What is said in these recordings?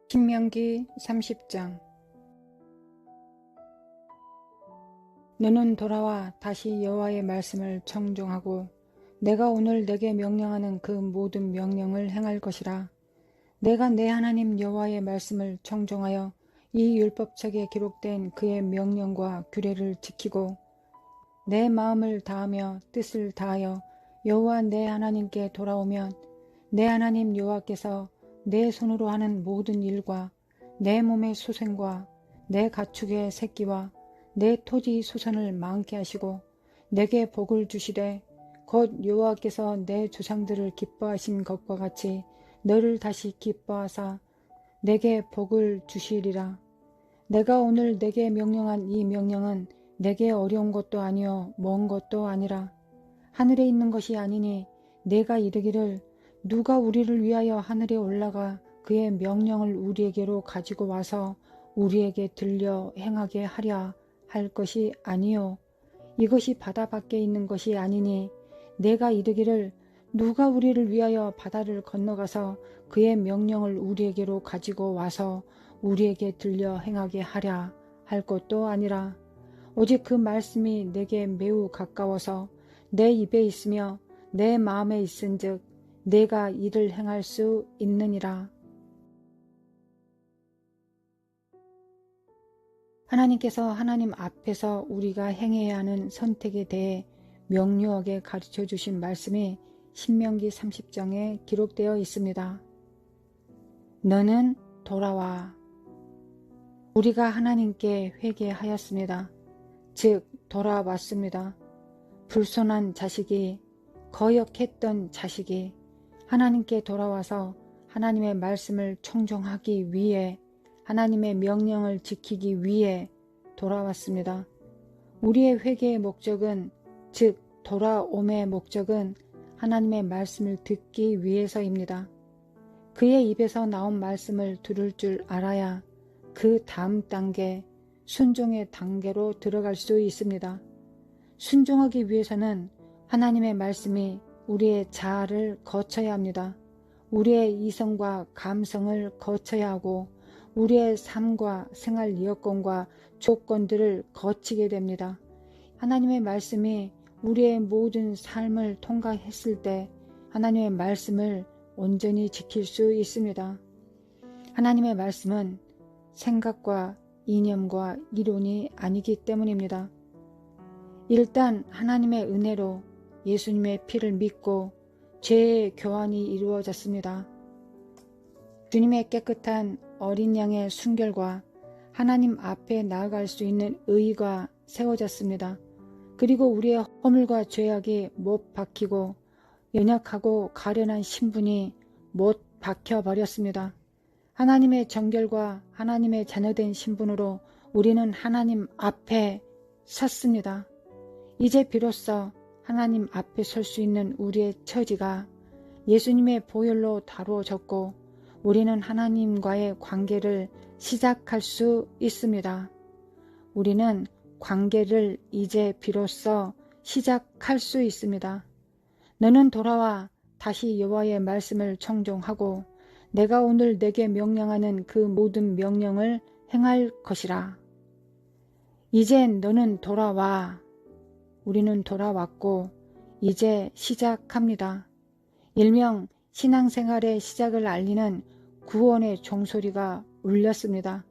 신명기 30장. 너는 돌아와 다시 여호와의 말씀을 청종하고 내가 오늘 내게 명령하는 그 모든 명령을 행할 것이라. 내가 내 하나님 여호와의 말씀을 청종하여 이 율법책에 기록된 그의 명령과 규례를 지키고 내 마음을 다하며 뜻을 다하여 여호와 내 하나님께 돌아오면 내 하나님 여호와께서 내 손으로 하는 모든 일과 내 몸의 소생과 내 가축의 새끼와 내 토지 소산을 많게 하시고 내게 복을 주시되 곧 여호와께서 내 조상들을 기뻐하신 것과 같이 너를 다시 기뻐하사 내게 복을 주시리라. 내가 오늘 내게 명령한 이 명령은 내게 어려운 것도 아니요 먼 것도 아니라 하늘에 있는 것이 아니니 내가 이르기를 누가 우리를 위하여 하늘에 올라가 그의 명령을 우리에게로 가지고 와서 우리에게 들려 행하게 하랴 할 것이 아니요 이것이 바다 밖에 있는 것이 아니니 내가 이르기를 누가 우리를 위하여 바다를 건너가서 그의 명령을 우리에게로 가지고 와서 우리에게 들려 행하게 하랴 할 것도 아니라 오직 그 말씀이 내게 매우 가까워서 내 입에 있으며 내 마음에 있은즉 내가 이를 행할 수 있느니라. 하나님께서 하나님 앞에서 우리가 행해야 하는 선택에 대해 명료하게 가르쳐 주신 말씀이 신명기 30장에 기록되어 있습니다. 너는 돌아와. 우리가 하나님께 회개하였습니다. 즉 돌아왔습니다. 불손한 자식이 거역했던 자식이 하나님께 돌아와서 하나님의 말씀을 청종하기 위해 하나님의 명령을 지키기 위해 돌아왔습니다. 우리의 회개의 목적은 즉 돌아옴의 목적은 하나님의 말씀을 듣기 위해서입니다. 그의 입에서 나온 말씀을 들을 줄 알아야 그 다음 단계 순종의 단계로 들어갈 수 있습니다. 순종하기 위해서는 하나님의 말씀이 우리의 자아를 거쳐야 합니다. 우리의 이성과 감성을 거쳐야 하고 우리의 삶과 생활 여건과 조건들을 거치게 됩니다. 하나님의 말씀이 우리의 모든 삶을 통과했을 때 하나님의 말씀을 온전히 지킬 수 있습니다. 하나님의 말씀은 생각과 이념과 이론이 아니기 때문입니다. 일단 하나님의 은혜로 예수님의 피를 믿고 죄의 교환이 이루어졌습니다. 주님의 깨끗한 어린 양의 순결과 하나님 앞에 나아갈 수 있는 의의가 세워졌습니다. 그리고 우리의 허물과 죄악이 못 박히고 연약하고 가련한 신분이 못 박혀버렸습니다. 하나님의 정결과 하나님의 자녀된 신분으로 우리는 하나님 앞에 섰습니다. 이제 비로소 하나님 앞에 설 수 있는 우리의 처지가 예수님의 보혈로 다루어졌고 우리는 하나님과의 관계를 시작할 수 있습니다. 우리는 관계를 이제 비로소 시작할 수 있습니다. 너는 돌아와 다시 여호와의 말씀을 청종하고 내가 오늘 내게 명령하는 그 모든 명령을 행할 것이라. 이제 너는 돌아와. 우리는 돌아왔고 이제 시작합니다. 일명 신앙생활의 시작을 알리는 구원의 종소리가 울렸습니다.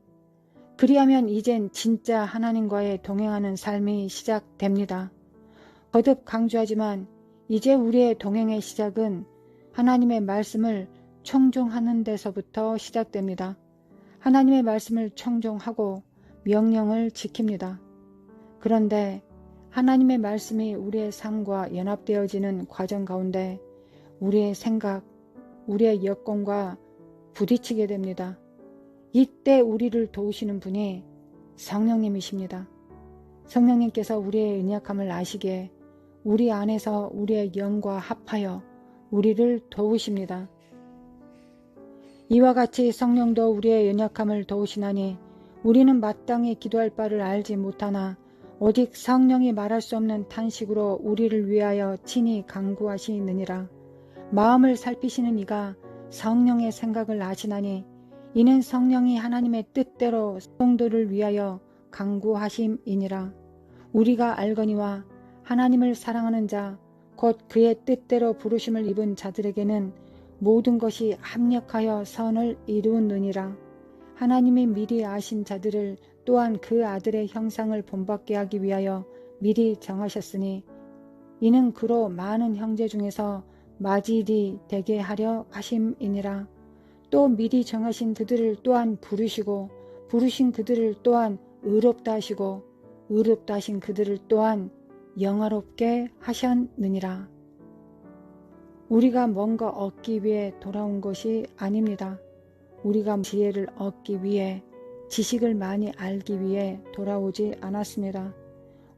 그리하면 이젠 진짜 하나님과의 동행하는 삶이 시작됩니다. 거듭 강조하지만 이제 우리의 동행의 시작은 하나님의 말씀을 청종하는 데서부터 시작됩니다. 하나님의 말씀을 청종하고 명령을 지킵니다. 그런데 하나님의 말씀이 우리의 삶과 연합되어지는 과정 가운데 우리의 생각, 우리의 여건과 부딪히게 됩니다. 이때 우리를 도우시는 분이 성령님이십니다. 성령님께서 우리의 연약함을 아시기에 우리 안에서 우리의 영과 합하여 우리를 도우십니다. 이와 같이 성령도 우리의 연약함을 도우시나니 우리는 마땅히 기도할 바를 알지 못하나 오직 성령이 말할 수 없는 탄식으로 우리를 위하여 친히 간구하시느니라. 마음을 살피시는 이가 성령의 생각을 아시나니 이는 성령이 하나님의 뜻대로 성도를 위하여 간구하심이니라. 우리가 알거니와 하나님을 사랑하는 자 곧 그의 뜻대로 부르심을 입은 자들에게는 모든 것이 합력하여 선을 이루느니라. 하나님이 미리 아신 자들을 또한 그 아들의 형상을 본받게 하기 위하여 미리 정하셨으니 이는 그로 많은 형제 중에서 맞이리 되게 하려 하심이니라. 또 미리 정하신 그들을 또한 부르시고 부르신 그들을 또한 의롭다 하시고 의롭다 하신 그들을 또한 영화롭게 하셨느니라. 우리가 뭔가 얻기 위해 돌아온 것이 아닙니다. 우리가 지혜를 얻기 위해 지식을 많이 알기 위해 돌아오지 않았습니다.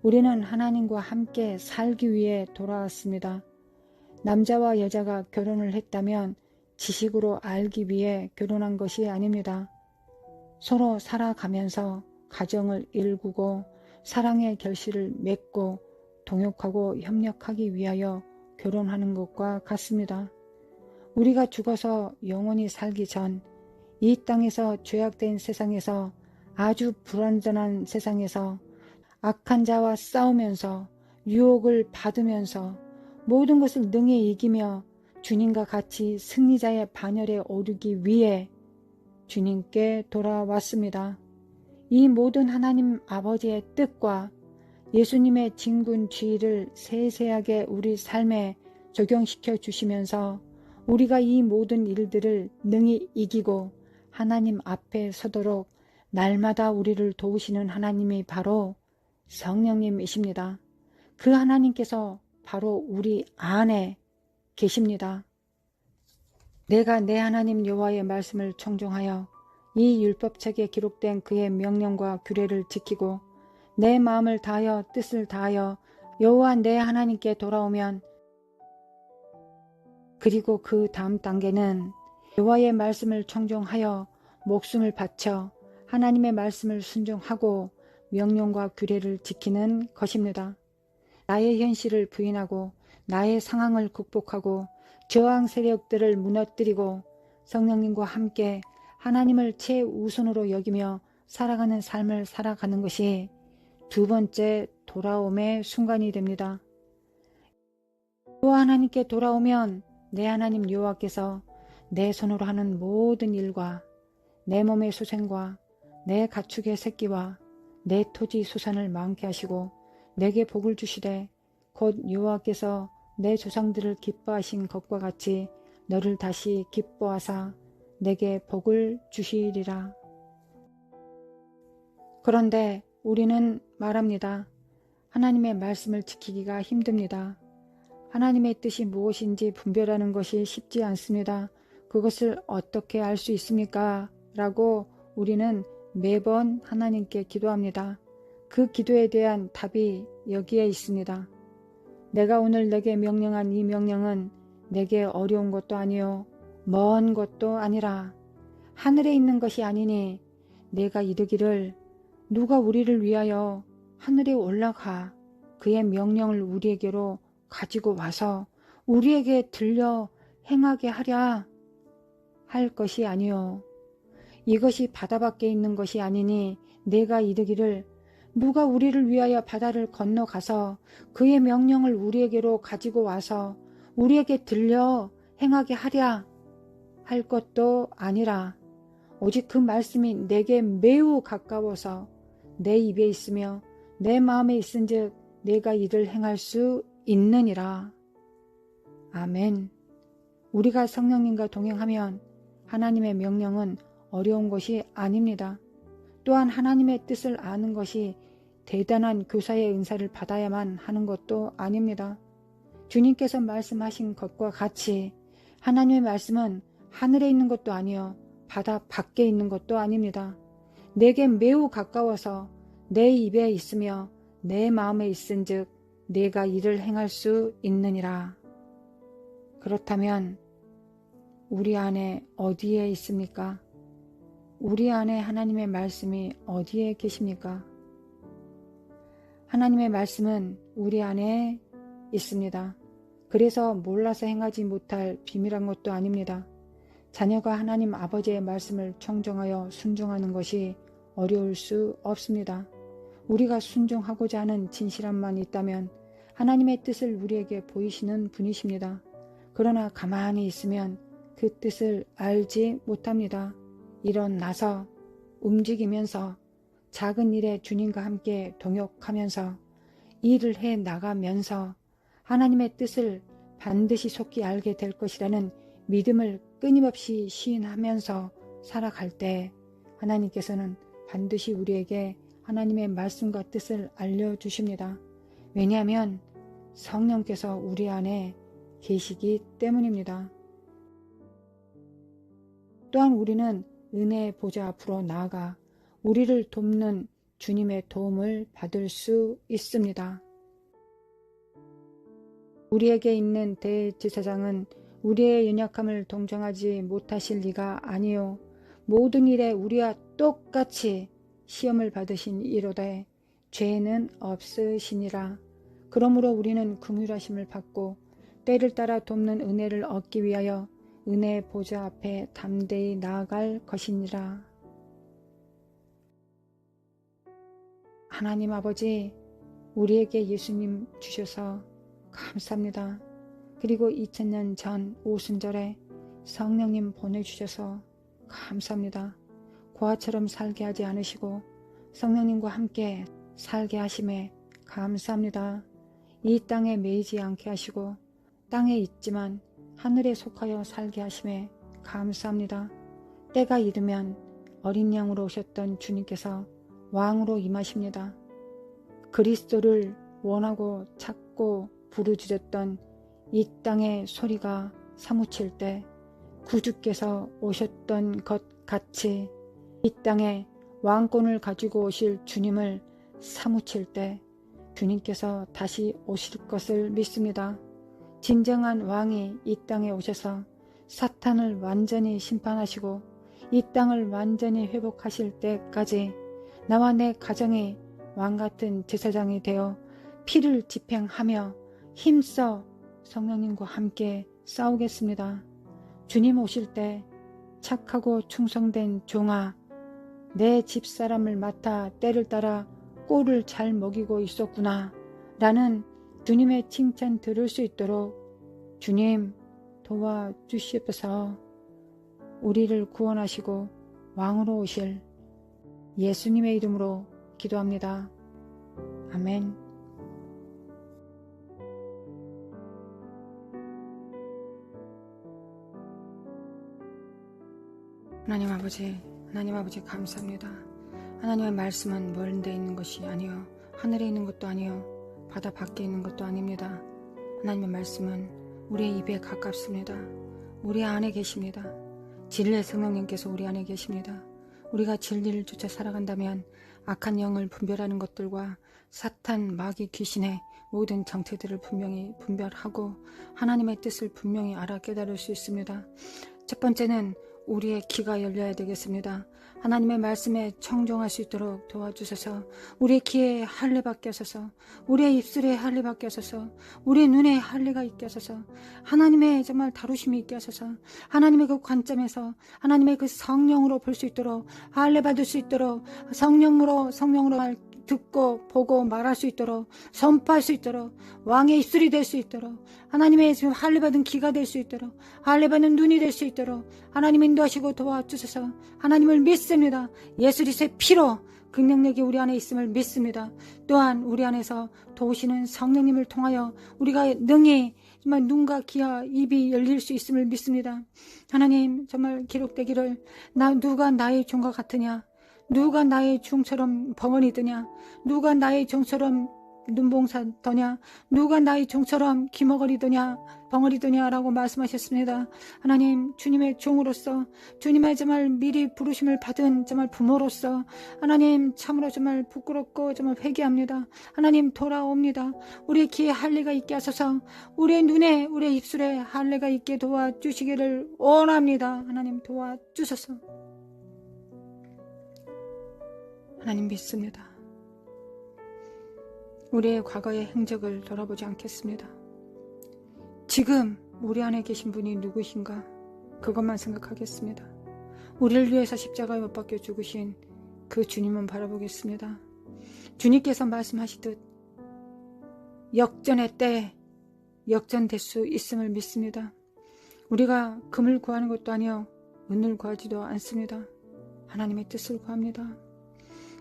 우리는 하나님과 함께 살기 위해 돌아왔습니다. 남자와 여자가 결혼을 했다면 지식으로 알기 위해 결혼한 것이 아닙니다. 서로 살아가면서 가정을 일구고 사랑의 결실을 맺고 동역하고 협력하기 위하여 결혼하는 것과 같습니다. 우리가 죽어서 영원히 살기 전 이 땅에서 죄악된 세상에서 아주 불완전한 세상에서 악한 자와 싸우면서 유혹을 받으면서 모든 것을 능히 이기며 주님과 같이 승리자의 반열에 오르기 위해 주님께 돌아왔습니다. 이 모든 하나님 아버지의 뜻과 예수님의 진군주의를 세세하게 우리 삶에 적용시켜 주시면서 우리가 이 모든 일들을 능히 이기고 하나님 앞에 서도록 날마다 우리를 도우시는 하나님이 바로 성령님이십니다. 그 하나님께서 바로 우리 안에 계십니다. 내가 내 하나님 여호와의 말씀을 청종하여 이 율법책에 기록된 그의 명령과 규례를 지키고 내 마음을 다하여 뜻을 다하여 여호와 내 하나님께 돌아오면, 그리고 그 다음 단계는 여호와의 말씀을 청종하여 목숨을 바쳐 하나님의 말씀을 순종하고 명령과 규례를 지키는 것입니다. 나의 현실을 부인하고 나의 상황을 극복하고 저항 세력들을 무너뜨리고 성령님과 함께 하나님을 최우선으로 여기며 살아가는 삶을 살아가는 것이 두 번째 돌아옴의 순간이 됩니다. 여호와 하나님께 돌아오면 내 하나님 여호와께서 내 손으로 하는 모든 일과 내 몸의 소생과 내 가축의 새끼와 내 토지 수산을 많게 하시고 내게 복을 주시되 곧 여호와께서 내 조상들을 기뻐하신 것과 같이 너를 다시 기뻐하사 내게 복을 주시리라. 그런데 우리는 말합니다. 하나님의 말씀을 지키기가 힘듭니다. 하나님의 뜻이 무엇인지 분별하는 것이 쉽지 않습니다. 그것을 어떻게 알 수 있습니까? 라고 우리는 매번 하나님께 기도합니다. 그 기도에 대한 답이 여기에 있습니다. 내가 오늘 내게 명령한 이 명령은 내게 어려운 것도 아니요 먼 것도 아니라 하늘에 있는 것이 아니니 내가 이르기를 누가 우리를 위하여 하늘에 올라가 그의 명령을 우리에게로 가지고 와서 우리에게 들려 행하게 하랴 할 것이 아니요 이것이 바다 밖에 있는 것이 아니니 내가 이르기를 누가 우리를 위하여 바다를 건너가서 그의 명령을 우리에게로 가지고 와서 우리에게 들려 행하게 하랴 할 것도 아니라 오직 그 말씀이 내게 매우 가까워서 내 입에 있으며 내 마음에 있은즉 내가 이를 행할 수 있느니라. 아멘. 우리가 성령님과 동행하면 하나님의 명령은 어려운 것이 아닙니다. 또한 하나님의 뜻을 아는 것이 대단한 교사의 은사를 받아야만 하는 것도 아닙니다. 주님께서 말씀하신 것과 같이 하나님의 말씀은 하늘에 있는 것도 아니요 바다 밖에 있는 것도 아닙니다. 내게 매우 가까워서 내 입에 있으며 내 마음에 있은즉 내가 이를 행할 수 있느니라. 그렇다면 우리 안에 어디에 있습니까? 우리 안에 하나님의 말씀이 어디에 계십니까? 하나님의 말씀은 우리 안에 있습니다. 그래서 몰라서 행하지 못할 비밀한 것도 아닙니다. 자녀가 하나님 아버지의 말씀을 청정하여 순종하는 것이 어려울 수 없습니다. 우리가 순종하고자 하는 진실함만 있다면 하나님의 뜻을 우리에게 보이시는 분이십니다. 그러나 가만히 있으면 그 뜻을 알지 못합니다. 일어나서 움직이면서 작은 일에 주님과 함께 동역하면서 일을 해 나가면서 하나님의 뜻을 반드시 속히 알게 될 것이라는 믿음을 끊임없이 시인하면서 살아갈 때 하나님께서는 반드시 우리에게 하나님의 말씀과 뜻을 알려주십니다. 왜냐하면 성령께서 우리 안에 계시기 때문입니다. 또한 우리는 은혜의 보좌 앞으로 나아가 우리를 돕는 주님의 도움을 받을 수 있습니다. 우리에게 있는 대제사장은 우리의 연약함을 동정하지 못하실 리가 아니요 모든 일에 우리와 똑같이 시험을 받으신 이로되 죄는 없으시니라. 그러므로 우리는 긍휼하심을 받고 때를 따라 돕는 은혜를 얻기 위하여 은혜의 보좌 앞에 담대히 나아갈 것이니라. 하나님 아버지, 우리에게 예수님 주셔서 감사합니다. 그리고 2000년 전 오순절에 성령님 보내주셔서 감사합니다. 고아처럼 살게 하지 않으시고 성령님과 함께 살게 하심에 감사합니다. 이 땅에 매이지 않게 하시고 땅에 있지만 하늘에 속하여 살게 하심에 감사합니다. 때가 이르면 어린 양으로 오셨던 주님께서 왕으로 임하십니다. 그리스도를 원하고 찾고 부르짖었던 이 땅의 소리가 사무칠 때 구주께서 오셨던 것 같이 이 땅에 왕권을 가지고 오실 주님을 사무칠 때 주님께서 다시 오실 것을 믿습니다. 진정한 왕이 이 땅에 오셔서 사탄을 완전히 심판하시고 이 땅을 완전히 회복하실 때까지 나와 내 가정이 왕같은 제사장이 되어 피를 집행하며 힘써 성령님과 함께 싸우겠습니다. 주님 오실 때 착하고 충성된 종아, 내 집사람을 맡아 때를 따라 꼴을 잘 먹이고 있었구나 라는 주님의 칭찬 들을 수 있도록 주님 도와주시옵소서. 우리를 구원하시고 왕으로 오실 예수님의 이름으로 기도합니다. 아멘. 하나님 아버지 감사합니다. 하나님의 말씀은 멀은 데 있는 것이 아니요 하늘에 있는 것도 아니요 바다 밖에 있는 것도 아닙니다. 하나님의 말씀은 우리의 입에 가깝습니다. 우리 안에 계십니다. 진리의 성령님께서 우리 안에 계십니다. 우리가 진리를 쫓아 살아간다면 악한 영을 분별하는 것들과 사탄, 마귀, 귀신의 모든 정체들을 분명히 분별하고 하나님의 뜻을 분명히 알아 깨달을 수 있습니다. 첫 번째는 우리의 귀가 열려야 되겠습니다. 하나님의 말씀에 청종할 수 있도록 도와주셔서 우리의 귀에 할례받게 하소서, 우리의 입술에 할례받게 하소서, 우리의 눈에 할례가 있게 하소서, 하나님의 정말 다루심이 있게 하소서, 하나님의 그 관점에서 하나님의 그 성령으로 볼 수 있도록 할례받을 수 있도록 성령으로 듣고 보고 말할 수 있도록 선포할 수 있도록 왕의 입술이 될 수 있도록 하나님의 지금 할례받은 귀가 될 수 있도록 할례받은 눈이 될 수 있도록 하나님 인도하시고 도와주셔서 하나님을 믿습니다. 예수 그리스도의 피로 그 능력이 우리 안에 있음을 믿습니다. 또한 우리 안에서 도우시는 성령님을 통하여 우리가 능히 정말 눈과 귀와 입이 열릴 수 있음을 믿습니다. 하나님 정말 기록되기를 누가 나의 종과 같으냐, 누가 나의 종처럼 벙어리 드냐, 누가 나의 종처럼 눈봉사 더냐, 누가 나의 종처럼 기머거리 더냐, 벙어리 더냐 라고 말씀하셨습니다. 하나님 주님의 종으로서 주님의 정말 미리 부르심을 받은 정말 부모로서 하나님 참으로 정말 부끄럽고 정말 회개합니다. 하나님 돌아옵니다. 우리의 귀에 할례가 있게 하소서, 우리의 눈에 우리의 입술에 할례가 있게 도와주시기를 원합니다. 하나님 도와주소서. 하나님 믿습니다. 우리의 과거의 행적을 돌아보지 않겠습니다. 지금 우리 안에 계신 분이 누구신가? 그것만 생각하겠습니다. 우리를 위해서 십자가에 못 박혀 죽으신 그 주님만 바라보겠습니다. 주님께서 말씀하시듯 역전의 때 역전될 수 있음을 믿습니다. 우리가 금을 구하는 것도 아니요 은을 구하지도 않습니다. 하나님의 뜻을 구합니다.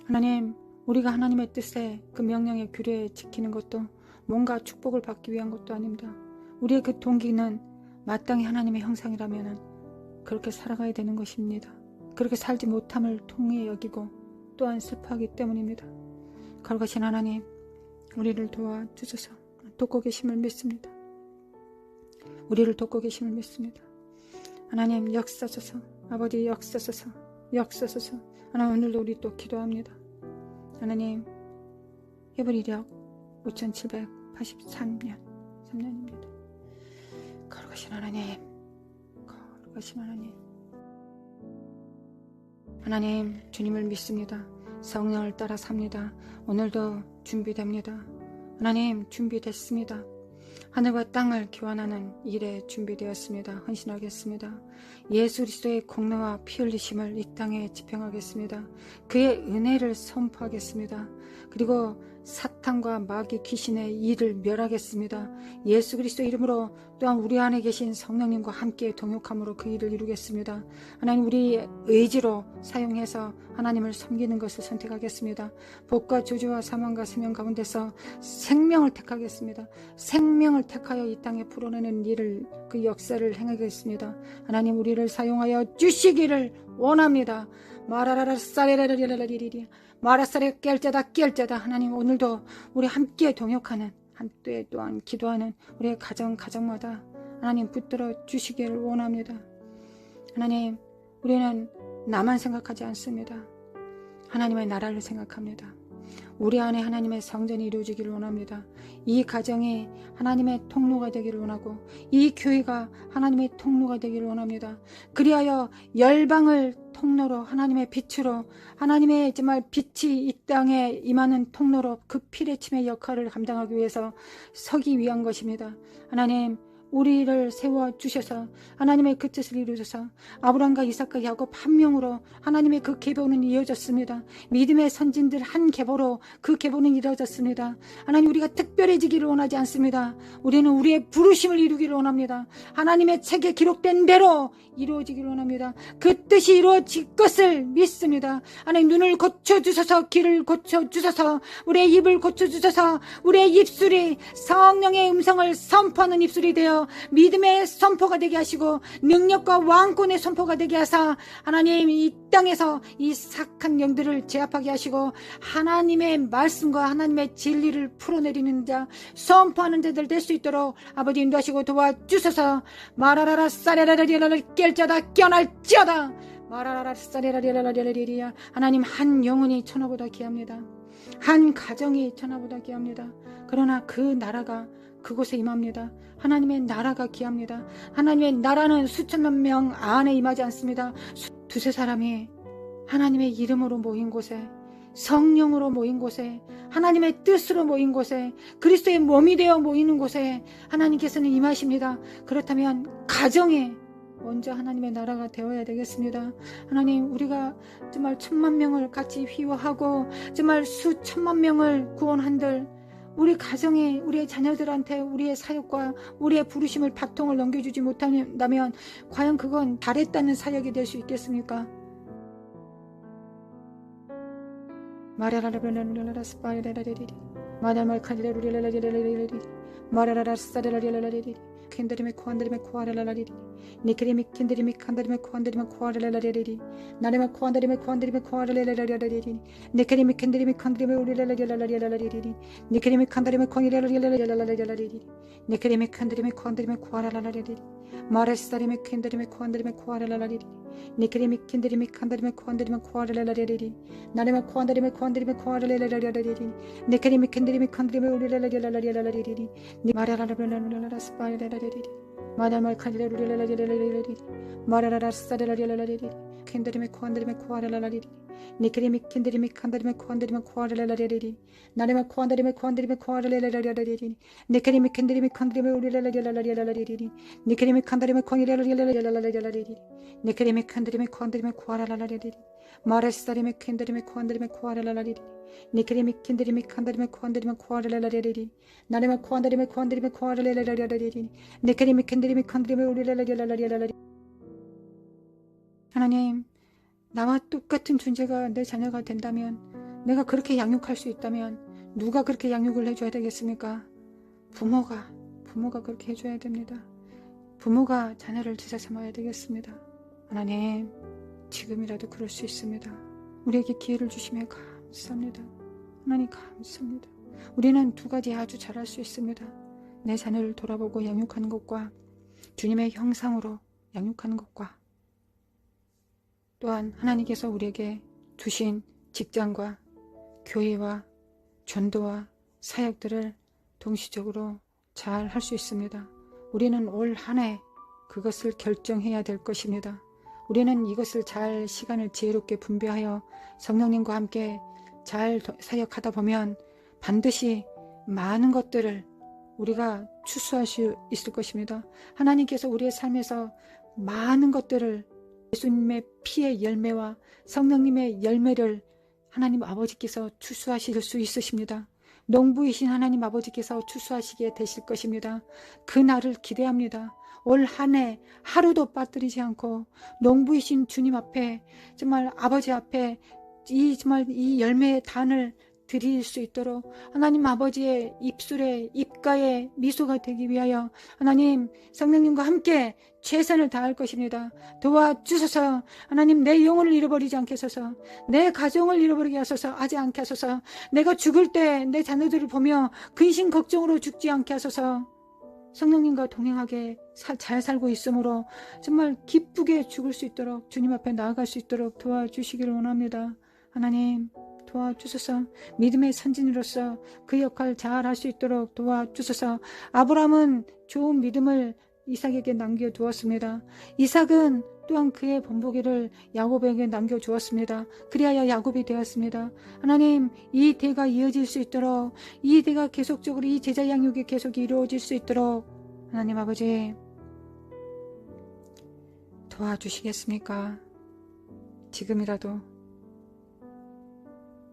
하나님, 우리가 하나님의 뜻에 그 명령의 규례에 지키는 것도 뭔가 축복을 받기 위한 것도 아닙니다. 우리의 그 동기는 마땅히 하나님의 형상이라면 그렇게 살아가야 되는 것입니다. 그렇게 살지 못함을 통해 여기고 또한 슬퍼하기 때문입니다. 거룩하신 하나님, 우리를 도와주셔서 돕고 계심을 믿습니다. 우리를 돕고 계심을 믿습니다. 하나님 역사소서, 아버지 역사소서, 역사소서. 하나님, 오늘도 우리 또 기도합니다. 하나님, 히브리력 5783년 3년입니다. 거룩하신 하나님, 거룩하신 하나님, 하나님, 주님을 믿습니다. 성령을 따라 삽니다. 오늘도 준비됩니다. 하나님, 준비됐습니다. 하늘과 땅을 교환하는 일에 준비되었습니다. 헌신하겠습니다. 예수 그리스도의 공로와 피 흘리심을 이 땅에 집행하겠습니다. 그의 은혜를 선포하겠습니다. 그리고 사탄과 마귀 귀신의 일을 멸하겠습니다. 예수 그리스도 이름으로 또한 우리 안에 계신 성령님과 함께 동역함으로 그 일을 이루겠습니다. 하나님, 우리의 의지로 사용해서 하나님을 섬기는 것을 선택하겠습니다. 복과 저주와 사망과 생명 가운데서 생명을 택하겠습니다. 생명을 택하여 이 땅에 풀어내는 일을, 그 역사를 행하겠습니다. 하나님, 우리를 사용하여 주시기를 원합니다. 마라라라 싸레라리라리리리 마라사레 깰자다 하나님, 오늘도 우리 함께 동역하는, 함께 또한 기도하는 우리의 가정마다 하나님 붙들어 주시기를 원합니다. 하나님, 우리는 나만 생각하지 않습니다. 하나님의 나라를 생각합니다. 우리 안에 하나님의 성전이 이루어지기를 원합니다. 이 가정이 하나님의 통로가 되기를 원하고 이 교회가 하나님의 통로가 되기를 원합니다. 그리하여 열방을 통로로, 하나님의 빛으로, 하나님의 정말 빛이 이 땅에 임하는 통로로 그 피레침의 역할을 감당하기 위해서 서기 위한 것입니다. 하나님, 우리를 세워주셔서 하나님의 그 뜻을 이루셔서 아브라함과 이삭과 야곱 한 명으로 하나님의 그 계보는 이어졌습니다. 믿음의 선진들 한 계보로 그 계보는 이루어졌습니다. 하나님, 우리가 특별해지기를 원하지 않습니다. 우리는 우리의 부르심을 이루기를 원합니다. 하나님의 책에 기록된 대로 이루어지기를 원합니다. 그 뜻이 이루어질 것을 믿습니다. 하나님, 눈을 고쳐주셔서, 귀를 고쳐주셔서, 우리의 입을 고쳐주셔서, 우리의 입술이 성령의 음성을 선포하는 입술이 되어 믿음의 선포가 되게 하시고 능력과 왕권의 선포가 되게 하사 하나님, 이 땅에서 이 사악한 영들을 제압하게 하시고 하나님의 말씀과 하나님의 진리를 풀어내리는 자, 선포하는 자들 될 수 있도록 아버지 인도하시고 도와주셔서 마라라라 싸레라리라라 깰자다 깨어날지어다 마라라라 싸레라리라라리리야. 하나님, 한 영혼이 천하보다 귀합니다. 한 가정이 천하보다 귀합니다. 그러나 그 나라가 그곳에 임합니다. 하나님의 나라가 귀합니다. 하나님의 나라는 수천만 명 안에 임하지 않습니다. 두세 사람이 하나님의 이름으로 모인 곳에, 성령으로 모인 곳에, 하나님의 뜻으로 모인 곳에, 그리스도의 몸이 되어 모이는 곳에 하나님께서는 임하십니다. 그렇다면 가정에 먼저 하나님의 나라가 되어야 되겠습니다. 하나님, 우리가 정말 천만 명을 같이 휘호하고 정말 수천만 명을 구원한들 우리 가정에, 우리의 자녀들한테 우리의 사역과 우리의 부르심을 바통을 넘겨주지 못한다면 과연 그건 잘했다는 사역이 될 수 있겠습니까? 마라라라라라라라 스파이라라리리 마라말카리라리라리라리리 마라라라 스타라리라리라리리 캔드리메 코안드리메 코아라라리리 니크리메 캔드리메 칸드리메 코안드리메 코아라라리리 나리메 코안드리메 코안드리메 코아라라라리리 니크리메 캔드리메 칸드리메 우리라라리라리라리리 니크리메 칸드리메 코니라라리라리라리리 니크리메 칸드리메 코안드리메 코아라라리리 마레스타리메 캔드리메 코안드리메 코아라라리리 니크리메 캔드리메 칸드리메 코안드리메 코아라라리리 나리메 코안드리메 코안드리메 코아라라리라리리 니크리메 캔드리메 칸드리메 우리라라리라리라리리 마라라라라라라 스파이라라리리 마다말 카리라리라리라리리 마라라라 스타라리라리리 캔드리메 코안드리메 코아라라리리 니크리미 킨드리미 칸드리미 코안드리미 코아르라라리리 나리마 코안드리미 코안드리미 코아르라라라리리 니크리미 킨드리미 칸드리미 우리라라라라리리 니크리미 칸드리미 코아르라라라리리 니크리미 칸드리미 코안드리미 코아르라라리리 마레스다리미 킨드리미 코안드리미 코아르라라리리 니크리미 킨드리미 칸드리미 코안드리미 코아르라라리리 나리마 코안드리미 코안드리미 코아르라라라리리 니크리미 킨드리미 칸드리미 우리라라라라리리 하나님, 나와 똑같은 존재가 내 자녀가 된다면, 내가 그렇게 양육할 수 있다면 누가 그렇게 양육을 해줘야 되겠습니까? 부모가 그렇게 해줘야 됩니다. 부모가 자녀를 제자 삼아야 되겠습니다. 하나님, 지금이라도 그럴 수 있습니다. 우리에게 기회를 주시면 감사합니다. 하나님 감사합니다. 우리는 두 가지 아주 잘할 수 있습니다. 내 자녀를 돌아보고 양육하는 것과 주님의 형상으로 양육하는 것과 또한 하나님께서 우리에게 주신 직장과 교회와 전도와 사역들을 동시적으로 잘 할 수 있습니다. 우리는 올 한 해 그것을 결정해야 될 것입니다. 우리는 이것을 잘 시간을 지혜롭게 분배하여 성령님과 함께 잘 사역하다 보면 반드시 많은 것들을 우리가 추수할 수 있을 것입니다. 하나님께서 우리의 삶에서 많은 것들을 예수님의 피의 열매와 성령님의 열매를 하나님 아버지께서 추수하실 수 있으십니다. 농부이신 하나님 아버지께서 추수하시게 되실 것입니다. 그 날을 기대합니다. 올 한 해 하루도 빠뜨리지 않고 농부이신 주님 앞에 정말 아버지 앞에 정말 이 열매의 단을 드릴 수 있도록 하나님 아버지의 입술에 입가에 미소가 되기 위하여 하나님 성령님과 함께 최선을 다할 것입니다. 도와주소서. 하나님 내 영혼을 잃어버리지 않게 하소서. 내 가정을 잃어버리게 하소서. 하지 않게 하소서. 내가 죽을 때 내 자녀들을 보며 근심 걱정으로 죽지 않게 하소서. 성령님과 동행하게 잘 살고 있으므로 정말 기쁘게 죽을 수 있도록 주님 앞에 나아갈 수 있도록 도와주시기를 원합니다. 하나님 도와주소서. 믿음의 선진으로서 그 역할 잘 할 수 있도록 도와주소서. 아브라함은 좋은 믿음을 이삭에게 남겨두었습니다. 이삭은 또한 그의 본보기를 야곱에게 남겨주었습니다. 그리하여 야곱이 되었습니다. 하나님 이 대가 이어질 수 있도록 이 대가 계속적으로 이 제자 양육이 계속 이루어질 수 있도록 하나님 아버지 도와주시겠습니까? 지금이라도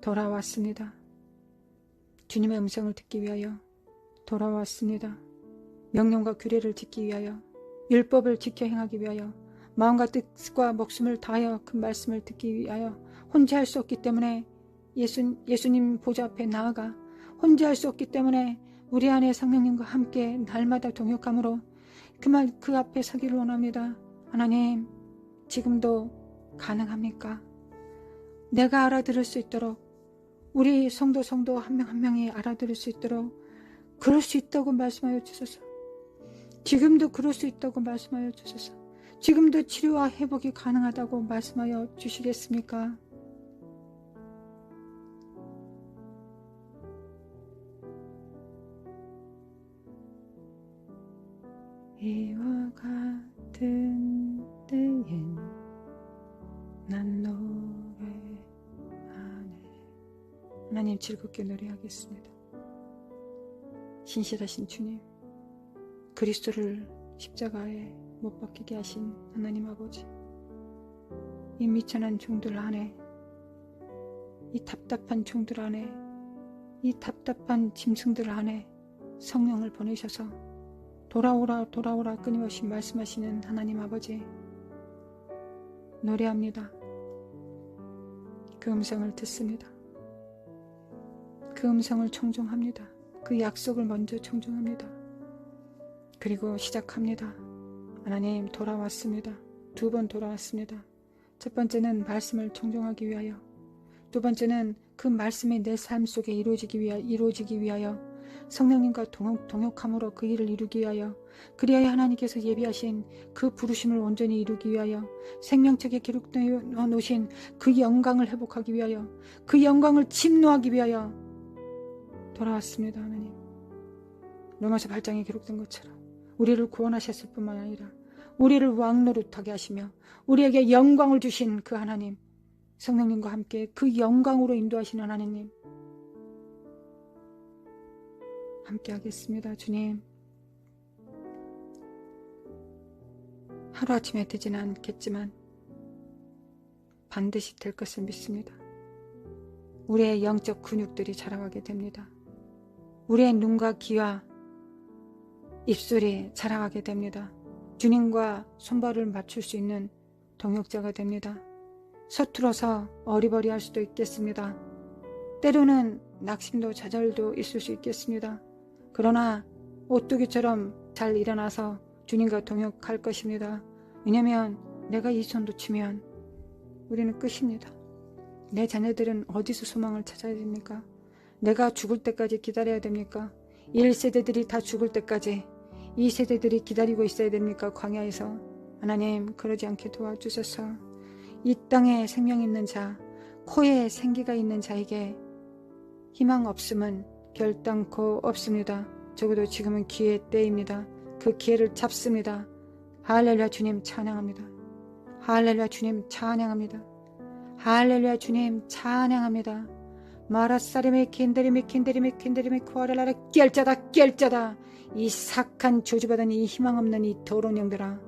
돌아왔습니다. 주님의 음성을 듣기 위하여 돌아왔습니다. 명령과 규례를 지키기 위하여 율법을 지켜 행하기 위하여 마음과 뜻과 목숨을 다하여 그 말씀을 듣기 위하여 혼자 할 수 없기 때문에 예수님 보좌 앞에 나아가 혼자 할 수 없기 때문에 우리 안에 성령님과 함께 날마다 동역함으로 그 앞에 서기를 원합니다. 하나님 지금도 가능합니까? 내가 알아들을 수 있도록 우리 성도 한 명 한 명이 알아들을 수 있도록 그럴 수 있다고 말씀하여 주소서. 지금도 그럴 수 있다고 말씀하여 주소서. 지금도 치료와 회복이 가능하다고 말씀하여 주시겠습니까? 이와 같은 때엔 난 노래하네. 하나님 즐겁게 노래하겠습니다. 신실하신 주님, 그리스도를 십자가에 못 박히게 하신 하나님 아버지, 이 미천한 종들 안에, 이 답답한 종들 안에, 이 답답한 짐승들 안에 성령을 보내셔서 돌아오라 돌아오라 끊임없이 말씀하시는 하나님 아버지, 노래합니다. 그 음성을 듣습니다. 그 음성을 청종합니다. 그 약속을 먼저 청종합니다. 그리고 시작합니다. 하나님 돌아왔습니다. 2번 돌아왔습니다. 첫 번째는 말씀을 청종하기 위하여, 두 번째는 그 말씀이 내 삶 속에 이루어지기 위하여 성령님과 동역함으로 그 일을 이루기 위하여, 그리하여 하나님께서 예비하신 그 부르심을 온전히 이루기 위하여, 생명책에 기록되어 놓으신 그 영광을 회복하기 위하여, 그 영광을 침노하기 위하여 돌아왔습니다. 하나님, 로마서 8장에 기록된 것처럼 우리를 구원하셨을 뿐만 아니라 우리를 왕노릇하게 하시며 우리에게 영광을 주신 그 하나님, 성령님과 함께 그 영광으로 인도하시는 하나님 함께 하겠습니다. 주님, 하루아침에 되지는 않겠지만 반드시 될 것을 믿습니다. 우리의 영적 근육들이 자라가게 됩니다. 우리의 눈과 귀와 입술이 자라가게 됩니다. 주님과 손발을 맞출 수 있는 동역자가 됩니다. 서툴어서 어리버리할 수도 있겠습니다. 때로는 낙심도 좌절도 있을 수 있겠습니다. 그러나 오뚜기처럼 잘 일어나서 주님과 동역할 것입니다. 왜냐하면 내가 이 손 놓치면 우리는 끝입니다. 내 자녀들은 어디서 소망을 찾아야 됩니까? 내가 죽을 때까지 기다려야 됩니까? 1세대들이 다 죽을 때까지 2세대들이 기다리고 있어야 됩니까? 광야에서. 하나님, 그러지 않게 도와주셔서 이 땅에 생명 있는 자, 코에 생기가 있는 자에게 희망 없음은 결단코 없습니다. 적어도 지금은 기회의 때입니다. 그 기회를 잡습니다. 할렐루야, 주님 찬양합니다. 할렐루야, 주님 찬양합니다. 할렐루야, 주님 찬양합니다. 마라사리메 킨데리메 킨데리메 킨데리메 코아라라 깰자다. 이 사악한 저주받은 이 희망 없는 이 더러운 영들아,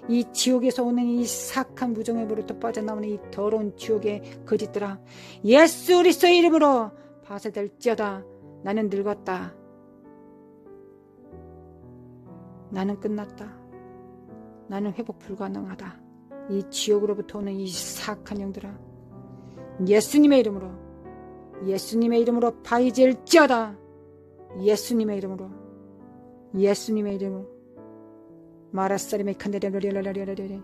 이 지옥에서 오는 이 사악한 무정의로부터 빠져나오는 이 더러운 지옥의 거짓들아, 예수 그리스도의 이름으로 파쇄될지어다. 나는 늙었다. 나는 끝났다. 나는 회복 불가능하다. 이 지옥으로부터 오는 이 사악한 영들아, 예수님의 이름으로 파이질지어다. 예수님의 이름으로 마라사리메 칸데레로리라리라리라리,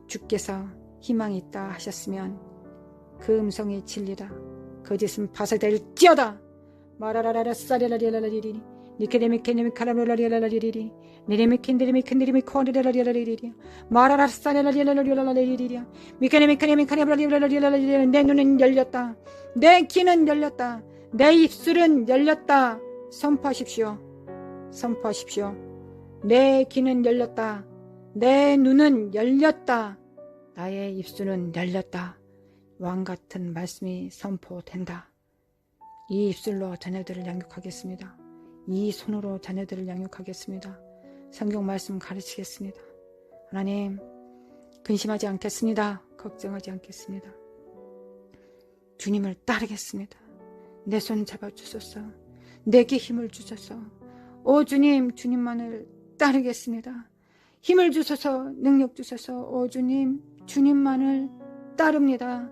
주께서 희망이 있다 하셨으면 그 음성이 진리다. 거짓은 파쇄될지어다. 마라라라사리라리라리리 니케데미케데미 카라로라리라리리리 니레미켄데리미켄데리미 코아리라리라리리리 마라라사리라리라리라리리 미케데미케데미 카라로라리라리라리리. 내 눈은 열렸다. 내 귀는 열렸다. 내 입술은 열렸다. 선포하십시오. 내 귀는 열렸다. 내 눈은 열렸다. 나의 입술은 열렸다. 왕같은 말씀이 선포된다. 이 입술로 자녀들을 양육하겠습니다. 이 손으로 자녀들을 양육하겠습니다. 성경 말씀 가르치겠습니다. 하나님, 근심하지 않겠습니다. 걱정하지 않겠습니다. 주님을 따르겠습니다. 내 손 잡아주소서. 내게 힘을 주소서. 오 주님, 주님만을 따르겠습니다. 힘을 주소서. 능력 주소서. 오 주님, 주님만을 따릅니다.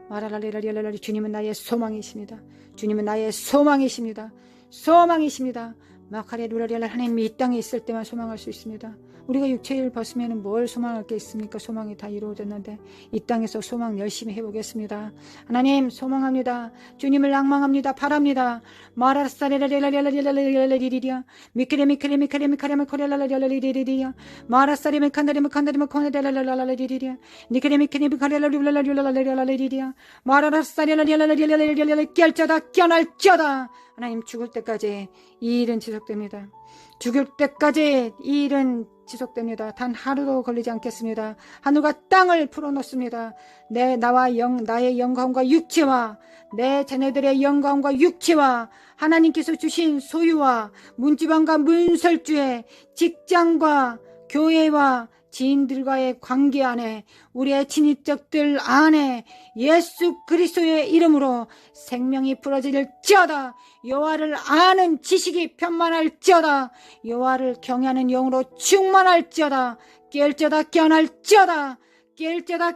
마라라리라리라리. 주님은 나의 소망이십니다. 마카레루라리라. 하나님이 이 땅에 있을 때만 소망할 수 있습니다. 우리가 육체를 벗으면 뭘 소망할 게 있습니까? 소망이 다 이루어졌는데 이 땅에서 소망 열심히 해보겠습니다. 하나님 소망합니다. 주님을 낭망합니다. 바랍니다. 마라사레라리라리라리라리라리리리야 미케레미케레미케레미카레미코레라리라리리리야 마라사레미칸다리미칸다리미칸다리미칸다리리리야 니케레미케레미카레라리라리라리라리리야 마라사레라리라리라리라리라리. 깰자다 깨어날자다. 하나님, 죽을 때까지 이 일은 지속됩니다. 죽을 때까지 이 일은 지속됩니다. 단 하루도 걸리지 않겠습니다. 하늘과 땅을 풀어놓습니다. 나의 영광과 육체와 내 자녀들의 영광과 육체와 하나님께서 주신 소유와 문지방과 문설주의 직장과 교회와 지인들과의 관계 안에 우리의 친인척들 안에 예수 그리스도의 이름으로 생명이 풀어질지어다. 여호와를 아는 지식이 편만할지어다. 여호와를 경외하는 영으로 충만할지어다. 깰지어다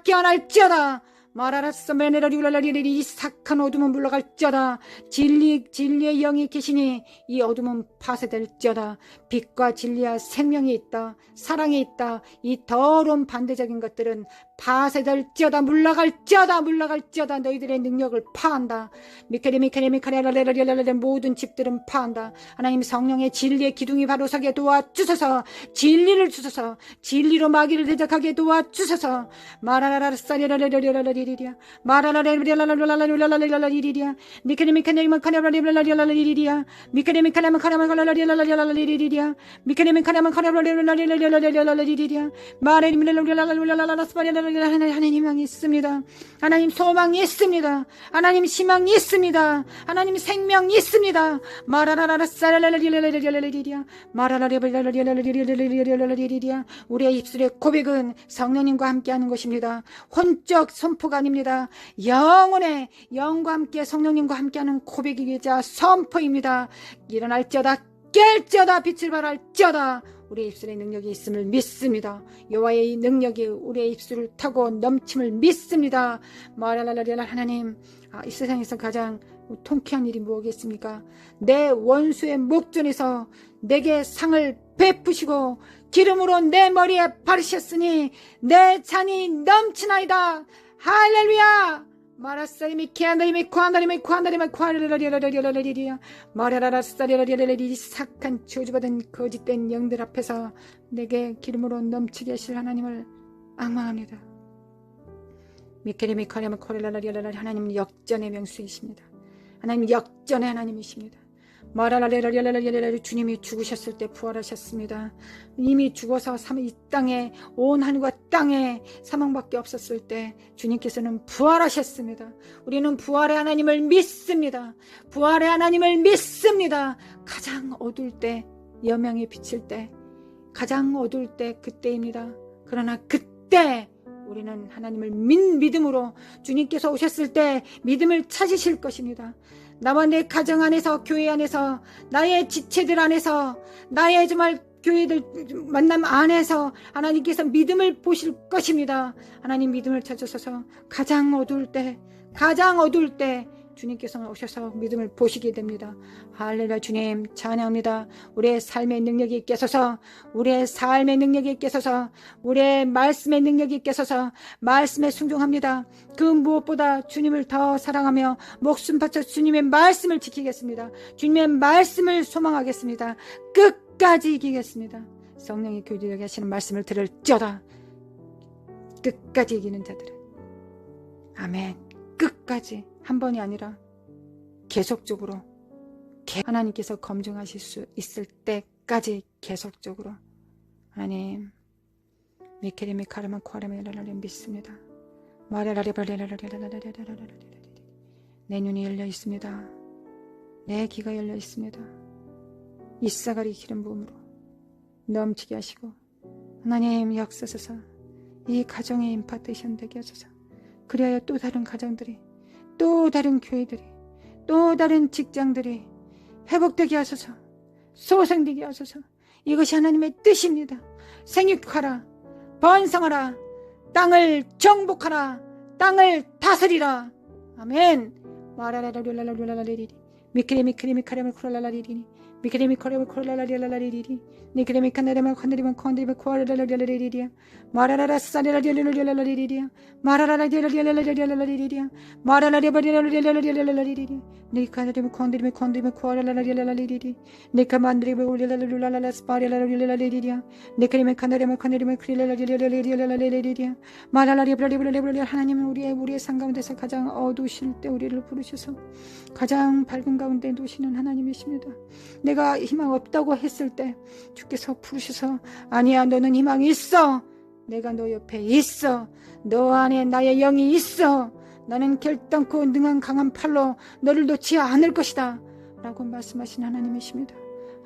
깨어날지어다. 마라라스메네라리라리리. 이 사악한 어둠은 물러갈지어다. 진리의 영이 계시니 이 어둠은 파쇄될지어다. 빛과 진리와 생명이 있다. 사랑이 있다. 이 더러운 반대적인 것들은 파쇄될지어다. 물러갈지어다. 너희들의 능력을 파한다. 미카레라레라레라레. 모든 집들은 파한다. 하나님, 성령의 진리의 기둥이 바로 서게 도와주소서. 진리를 주소서. 진리로 마귀를 대적하게 도와주소서. 마라라라사리라레라레라레. 리리리야 마라라레리리리리리리리리야 미케레미카네마 카라라리리리리리리리야 미케레미카나마 카라마라리리리리리리리야 미케레미카나마 카라라리리리리리리리리야 마레리리리리리리리리리리야 하나님 희망이 있습니다. 하나님 소망이 있습니다. 하나님 희망이 있습니다. 하나님 생명이 있습니다. 마라라라라사라라리리리리리리리야 마라라리리리리리리리리리야 우리의 입술의 고백은 성령님과 함께하는 것입니다. 혼적 선포가 아닙니다. 영혼의 영과 함께 성령님과 함께하는 고백이자 선포입니다. 일어날지어다 깰지어다 빛을 발할지어다 우리의 입술의 능력이 있음을 믿습니다. 여호와의 능력이 우리의 입술을 타고 넘침을 믿습니다. 마라라라리라 하나님 이 세상에서 가장 통쾌한 일이 무엇이겠습니까? 내 원수의 목전에서 내게 상을 베푸시고 기름으로 내 머리에 바르셨으니 내 잔이 넘치나이다. 할렐루야. 마라사리미 키안다리미 쿠안다리미 쿠안다리미 쿠아르라리라리라리라리리야 마라라라사리라리라리리 착한 저주받은 거짓된 영들 앞에서 내게 기름으로 넘치게 하실 하나님을 악망합니다. 미케리미 카리아마 코레라라리라리 하나님은 역전의 명수이십니다. 하나님 역전의 하나님이십니다. 마라라레라리라리라리 주님이 죽으셨을 때 부활하셨습니다. 이미 죽어서 이 땅에 온 하늘과 땅에 사망밖에 없었을 때 주님께서는 부활하셨습니다. 우리는 부활의 하나님을 믿습니다. 부활의 하나님을 믿습니다. 가장 어두울 때 여명이 비칠 때 가장 어두울 때 그때입니다. 그러나 그때 우리는 하나님을 믿음으로 주님께서 오셨을 때 믿음을 찾으실 것입니다. 나와 내 가정 안에서 교회 안에서 나의 지체들 안에서 나의 정말 교회들 만남 안에서 하나님께서 믿음을 보실 것입니다. 하나님 믿음을 찾으셔서 가장 어두울 때 주님께서 오셔서 믿음을 보시게 됩니다. 할렐루야. 주님 찬양합니다. 우리의 삶의 능력이 있게 하소서. 우리의 삶의 능력이 있게 하소서. 우리의 말씀의 능력이 있게 하소서. 말씀에 순종합니다. 그 무엇보다 주님을 더 사랑하며 목숨 바쳐 주님의 말씀을 지키겠습니다. 주님의 말씀을 소망하겠습니다. 끝까지 이기겠습니다. 성령이 교제하게 하시는 말씀을 들을지어다. 끝까지 이기는 자들은 아멘. 끝까지 한 번이 아니라 계속적으로 하나님께서 검증하실 수 있을 때까지 계속적으로 하나님 미케레미 카르마 코아레메라라를 믿습니다. 내 눈이 열려 있습니다. 내 귀가 열려 있습니다. 이사가리 기름 부음으로 넘치게 하시고 하나님 역사소서 이 가정에 임파테이션 되게 하소서. 그리하여 또 다른 가정들이 또 다른 교회들이 또 다른 직장들이 회복되게 하소서. 소생되게 하소서. 이것이 하나님의 뜻입니다. 생육하라 번성하라 땅을 정복하라 땅을 다스리라. 아멘. 마라라라라라라라라리리 미크레미 카레미 코랄라라리리 미크레미 코레미 코랄라라리라라리리 니크레미 카네레마 컨데리마 컨데리마 코랄라라리라리리리야 마라라라 사리라리라리라리리리야 마라라라리라리라리라리리리야 마라라리라리라리라리라리리리야 니카네레미 컨데리마 컨데리마 코랄라라리라리리리 니카만드리마 울라라라라라 스파리라라리라리리리야 니크레미 카네레마 컨데리마 크릴라라리라리라리리리야 마라라리라리라리라리라 하나님은 우리의 삶 가운데서 가장 어두우실 때 우리를 부르셔서 가장 밝은 가운데 놓으시는 하나님이십니다. 내가 희망 없다고 했을 때 주께서 부르셔서 아니야 너는 희망이 있어. 내가 너 옆에 있어. 너 안에 나의 영이 있어. 나는 결단코 능한 강한 팔로 너를 놓지 않을 것이다 라고 말씀하신 하나님이십니다.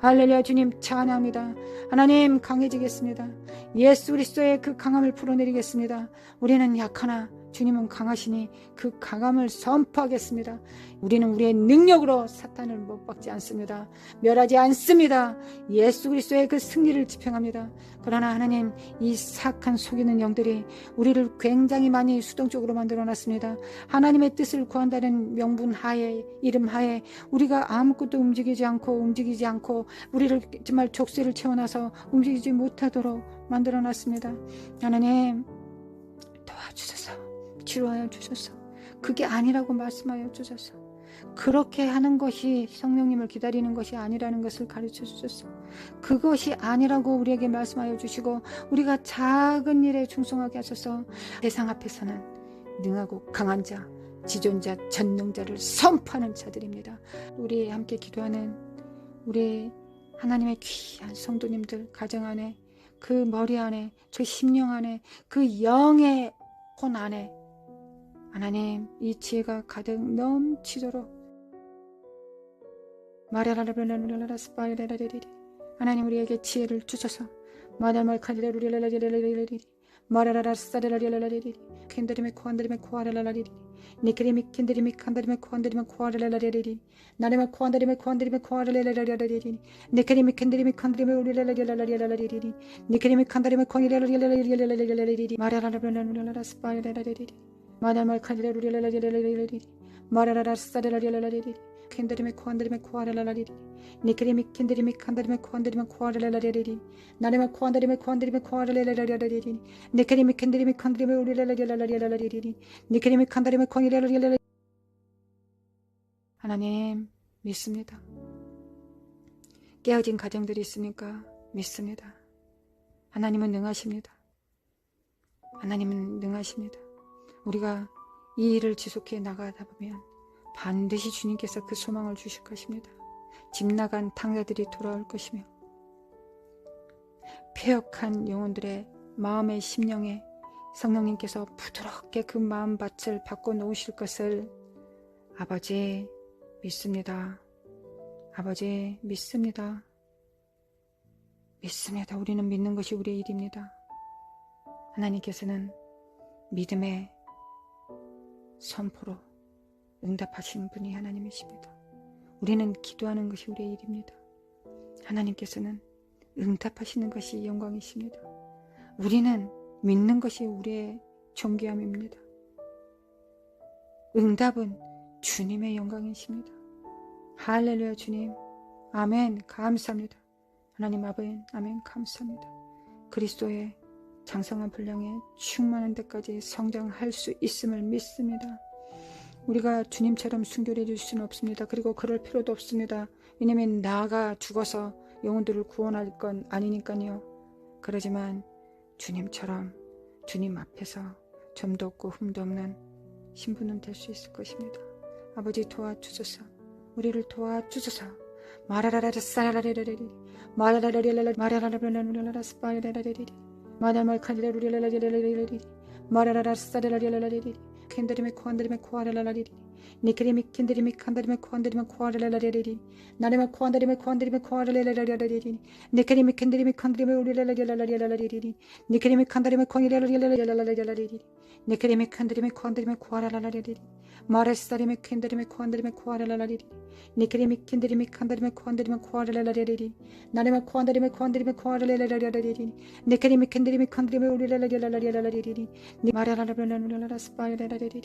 할렐루야. 주님 찬양합니다. 하나님 강해지겠습니다. 예수 그리스도의 그 강함을 풀어내리겠습니다. 우리는 약하나 주님은 강하시니 그 강함을 선포하겠습니다. 우리는 우리의 능력으로 사탄을 못 박지 않습니다. 멸하지 않습니다. 예수 그리스도의 그 승리를 지평합니다. 그러나 하나님 이 사악한 속이는 영들이 우리를 굉장히 많이 수동적으로 만들어놨습니다. 하나님의 뜻을 구한다는 명분 하에 이름 하에 우리가 아무것도 움직이지 않고 우리를 정말 족쇄를 채워놔서 움직이지 못하도록 만들어놨습니다. 하나님 도와주소서. 치료하여 주소서. 그게 아니라고 말씀하여 주소서. 그렇게 하는 것이 성령님을 기다리는 것이 아니라는 것을 가르쳐 주소서. 그것이 아니라고 우리에게 말씀하여 주시고 우리가 작은 일에 충성하게 하소서. 세상 앞에서는 능하고 강한 자, 지존자, 전능자를 선포하는 자들입니다. 우리 함께 기도하는 우리 하나님의 귀한 성도님들 가정 안에, 그 머리 안에, 그 심령 안에, 그 영의 혼 안에 하나님 이 지혜가 가득 넘치도록 하나님 우리에게 지혜를 주셔서 캔드리메 코안드리메 코아랄라리리 니크리미 캔드리미 칸드리메 코안드리메 코아랄라리리 나레마 코안드리메 코안드리메 코아랄라리리 니크리미 캔드리미 칸드리메 우리랄라리리 니크리미 칸드리메 코니랄라리리 마라라라라라라 스파이랄라리리 마달말 칸드리랄라리리 마라라라 스타랄라리리 캔드리메 코안드리메 코아랄라리리 니크리미 캔드리미 칸드리메 코안드리메 코아랄라리리 나레마 코안드리메 코안드리메 코아랄라리리 니크리미 캔드리미 칸드리메 우리랄라리리 니크리미 칸드리메 코니랄라리리 하나님 믿습니다. 깨어진 가정들이 있습니까? 믿습니다. 하나님은 능하십니다. 하나님은 능하십니다. 우리가 이 일을 지속해 나가다 보면 반드시 주님께서 그 소망을 주실 것입니다. 집 나간 탕자들이 돌아올 것이며 폐역한 영혼들의 마음의 심령에 성령님께서 부드럽게 그 마음밭을 바꿔놓으실 것을 아버지 믿습니다. 아버지 믿습니다. 믿습니다. 우리는 믿는 것이 우리의 일입니다. 하나님께서는 믿음의 선포로 응답하시는 분이 하나님이십니다. 우리는 기도하는 것이 우리의 일입니다. 하나님께서는 응답하시는 것이 영광이십니다. 우리는 믿는 것이 우리의 존귀함입니다. 응답은 주님의 영광이십니다. 할렐루야 주님. 아멘. 감사합니다. 하나님 아버지 아멘. 감사합니다. 그리스도의 장성한 분량에 충만한 데까지 성장할 수 있음을 믿습니다. 우리가 주님처럼 순결해질 수는 없습니다. 그리고 그럴 필요도 없습니다. 왜냐하면 나가 죽어서 영혼들을 구원할 건 아니니까요. 그러지만 주님처럼 주님 앞에서 점도 없고 흠도 없는 신부는 될 수 있을 것입니다. 아버지 도와주소서. 우리를 도와주소서. 마라라라 사라라리리리 마라라라리라라 마라라라라라라 스파이라라리리 마라말 칸리라리라리라리리 마라라라 사라라리라리리 캔드리메 코안드리메 코아랄라리리 니크리미 캔드리미 칸드리메 코안드리메 코아랄라리리 나레마 코안드리메 코안드리메 코아랄라리리 니크리미 캔드리미 칸드리메 우리랄라리라리라리리 니크리미 칸드리메 코니랄라리라리라리리 니크리미 칸드리메 코안드리메 코아랄라리리 마레스타리메 캔드리메 코안드리메 코아랄라리리 니크리미 캔드리미 칸드리메 코안드리메 코아랄라리리 나레마 코안드리메 코안드리메 코아랄라리라리리 니크리미 캔드리미 칸드리메 우리랄라리라리라리리 마라라라라라라 스파이라라리리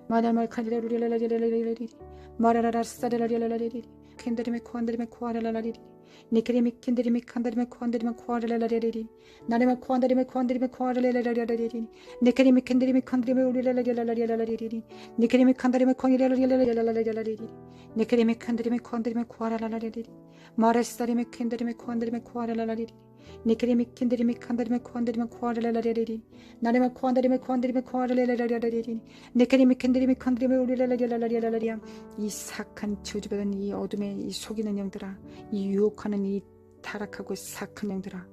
마다말 칸리라리라리라리리 마라라라 스타리라리라리리 캔드리메 코안드리메 코아랄라리리 니크리미 캔드리미 칸드리메 코안드리메 코아랄라리리 나레마 코안드리메 코안드리메 코아랄라리라리리 니크리미 캔드리미 칸드리메 우리랄라리라리라리리 니크리미 칸드리메 코니랄라리라리라리리 니크리미 칸드리메 코안드리메 코아랄라리리 마레스타리메 캔드리메 코안드리메 코아랄라리리 니크리미 캔드리미 칸드리메 코안드리메 코아랄라리리 나레마 코안드리메 코안드리메 코아랄라리라리리 니크리미 캔드리미 칸드리메 우리랄라리라리라리야 이 사악한 저주받은 이 어둠의 이 속이는 영들아 이 유혹하는 이 타락하고 사악한 영들아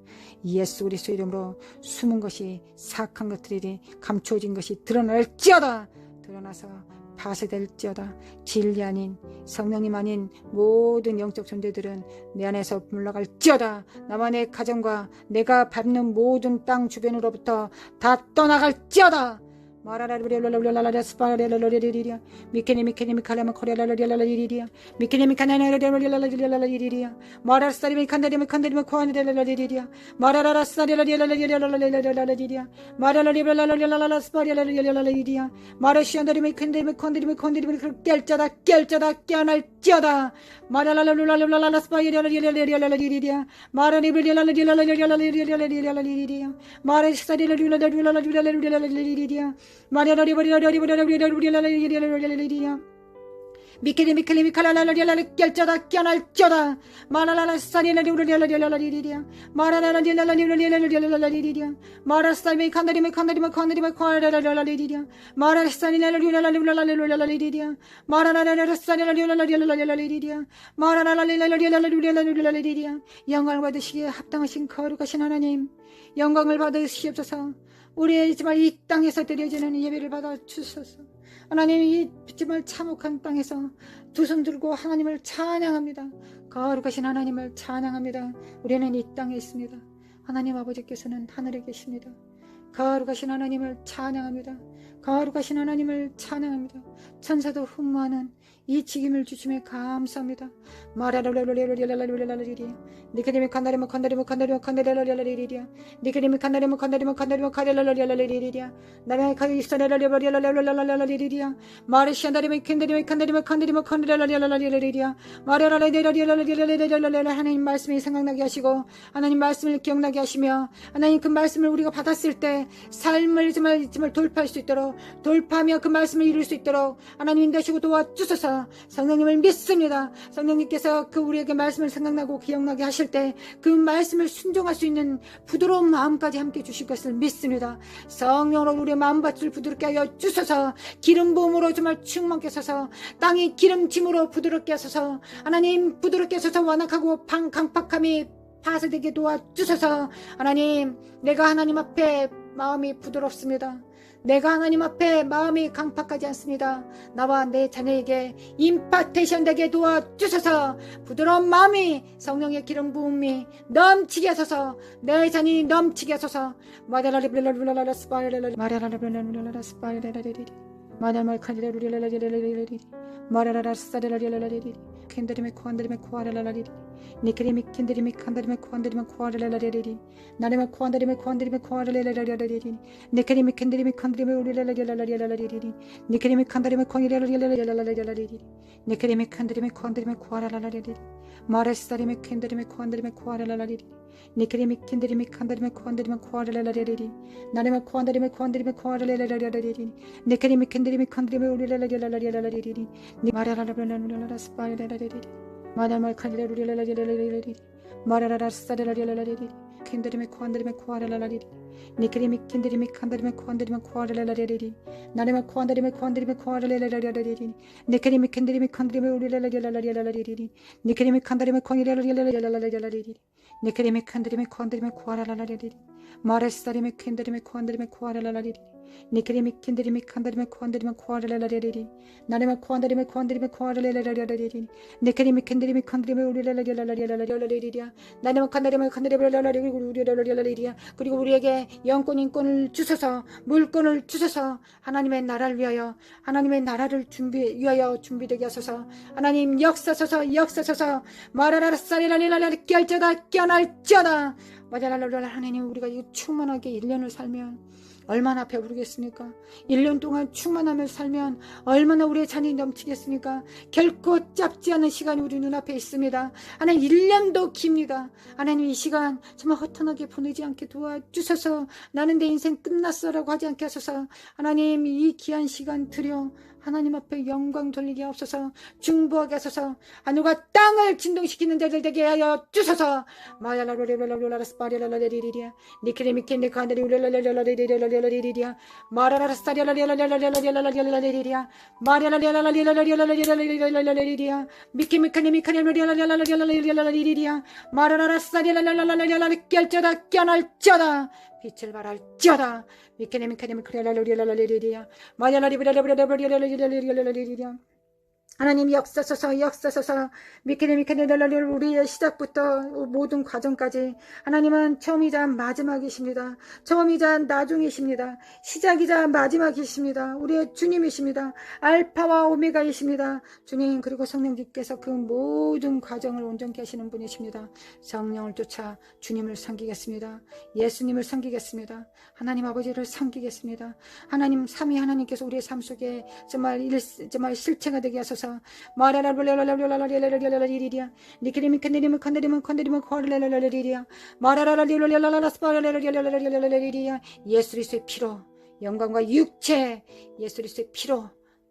예수 그리스도 이름으로 숨은 것이 사악한 것들이 감추어진 것이 드러날지어다 드러나서 파쇄될지어다 진리 아닌 성령님 아닌 모든 영적 존재들은 내 안에서 물러갈지어다 나만의 가정과 내가 밟는 모든 땅 주변으로부터 다 떠나갈지어다 마라라리라라라라라 스파라리라라리리리야 미케니 미케니 미카라마 코리라라리라라리리야 미케니 미카나라라라라라라리리야 마라스타리미 칸다리미 칸다리미 코아니라라리리야 마라라라스타리라리라라리라라리리야 마라라리라라라라라 스파리라라리라라리리야 마라시안다리미 칸다리미 칸다리미 칸다리미 깰자다 깰자다 깨어날지어다 마라라라라라라라 스파리라라리라라리라라리리야 마라리라라라라라라리라라리리야 마라시타리라라라라라라리라라리리야 마라라리라라라라라리라라리리야 미케리 미켈리 미칼라라리라리 결쩌다 껴날쩌다 마라라라 사리라리우라리라리라리리리야 마라라라리라리라리라리라리리야 마라스타미 칸다리미 칸다리미 칸다리미 칸다리라리라리리야 마라사리라리라리라리라리리야 마라라라라사리라리라리라리라리리야 마라라라리라리라리라리라리리야 영광을 받으시기에 합당하신 거룩하신 하나님 영광을 받으시옵소서. 우리의 정말 이 땅에서 드려지는 예배를 받아 주소서. 하나님 이 정말 참혹한 땅에서 두 손 들고 하나님을 찬양합니다. 거룩하신 하나님을 찬양합니다. 우리는 이 땅에 있습니다. 하나님 아버지께서는 하늘에 계십니다. 거룩하신 하나님을 찬양합니다. 거룩하신 하나님을 찬양합니다. 천사도 흠모하는 이 직임을 주심에 감사합니다. 마라라라라라라라라라라라리리야 니케리미 칸다리모 칸다리모 칸다리모 칸다리라라라리리야 니케리미 칸다리모 칸다리모 칸다리모 칸다리라라라리리야 나라의 카이스타라라라라라라라라리리야 마르시안다리미 캔다리미 칸다리모 칸다리모 칸다리라라라라리리야 마라라라라라라라라라라라라 하나님 말씀이 생각나게 하시고 하나님 말씀을 기억나게 하시며 하나님 그 말씀을 우리가 받았을 때 삶을 정말 돌파할 수 있도록 돌파하며 그 말씀을 이룰 수 있도록 하나님 인도하시고 도와주소서. 성령님을 믿습니다. 성령님께서 그 우리에게 말씀을 생각나고 기억나게 하실 때 그 말씀을 순종할 수 있는 부드러운 마음까지 함께 주실 것을 믿습니다. 성령으로 우리의 마음밭을 부드럽게 하여 주소서. 기름 부음으로 정말 충만케 하소서. 땅이 기름짐으로 부드럽게 하소서. 하나님 부드럽게 하소서. 완악하고 강팍함이 파쇄되게 도와주소서. 하나님 내가 하나님 앞에 마음이 부드럽습니다. 내가 하나님 앞에 마음이 강팍하지 않습니다. 나와 내 자녀에게 임파테이션 되게 도와주셔서 부드러운 마음이 성령의 기름 부음이 넘치게 하소서. 내 자녀이 넘치게 하소서. 캔드리메 코안드리메 코아라라리리 니크리미 캔드리미 칸드리메 코안드리메 코아라라리리 나레메 코안드리메 코안드리메 코아라라라리리 니크리미 캔드리미 칸드리메 우리라라라라리리 니크리미 칸드리메 코니라라라라리리 니크리미 칸드리메 코안드리메 코아라라리리 마레스타리메 캔드리메 코안드리메 코아라라리리 니크리미 캔드리미 칸드리메 코안드리메 코아라라리리 나레메 코안드리메 코안드리메 코아라라라리리 니크리미 캔드리미 칸드리메 우리라라라라리리 마라라라라라라라스파이라라리리 마다말 칸리라라라라리리 마라라라스타라라라리리 캔드리메 코안드리메 코아라라리리 니크리미 캔드리미 칸드리메 코안드리메 코아라라리리 나레메 코안드리메 코안드리메 코아라라라리리 니크리미 캔드리미 칸드리메 우리라라라라리리 니크리미 칸드리메 코니라라라라리리 니크리미 칸드리메 코안드리메 코아라라리리 마레스타리메 캔드리메 코안드리메 코아라라리리 니크리미 캔드리미 칸드리메 코안드리메 코아라라리리 나레메 코안드리메 코안드리메 코아라라라리리 니크리미 캔드리미 칸드리메 우리라라라라리리야 나레메 칸드리메 칸드리메 우리라라라리리야 그리고 우리에게 영권 인권을 주셔서 물권을 주셔서 하나님의 나라를 위하여 하나님의 나라를 위하여 준비되게 하소서. 하나님 역사소서 마라라라사리라리라라 결쩌다 껴날쩌다 마자랄랄랄 하나님 우리가 이 충만하게 1년을 살면 얼마나 배부르겠습니까? 1년 동안 충만하며 살면 얼마나 우리의 잔이 넘치겠습니까? 결코 짧지 않은 시간이 우리 눈앞에 있습니다. 하나님 1년도 깁니다. 하나님 이 시간 정말 허탄하게 보내지 않게 도와주셔서 나는 내 인생 끝났어 라고 하지 않게 하소서. 하나님 이 귀한 시간 드려 하나님 앞에 영광 돌리게 하옵소서. 중보하게 하소서. 하늘과 땅을 진동시키는 자들 되게 하여 주소서. 마야라로레로라라스파리라라리리리야 니크레미켄데 칸데리 우레라라라라리리리리리야 마라라라스타리라라라라라라라리리리야 마라라라라라라라라라라라리리리야 미키미카니미카니라라라라라라라라리리리야 마라라라스타리라라라라라라라 결쩌다 껴날쩌다 빛을 발할지어다. 미케네미카네미크레라로리라라리리리야 마야라리브라라라라라라라라리리리야 하나님 역사소서 미케네미카네라라리 우리의 시작부터 모든 과정까지 하나님은 처음이자 마지막이십니다. 처음이자 나중이십니다. 시작이자 마지막이십니다. 우리의 주님이십니다. 알파와 오메가이십니다. 주님 그리고 성령님께서 그 모든 과정을 온전케 하시는 분이십니다. 성령을 쫓아 주님을 섬기겠습니다. 예수님을 섬기겠습니다. 하나님 아버지를 섬기겠습니다. 하나님 삼위 하나님께서 우리의 삶 속에 정말 실체가 되게 하소서. 마라라라라라라라라라라라라리리야 니케리미칸데리면 칸데리면 칸데리면 코아라라라라리리야 마라라라라라라라라라라라라라라리리야 예수 그리스도의 피로 영광과 육체 예수 그리스도의 피로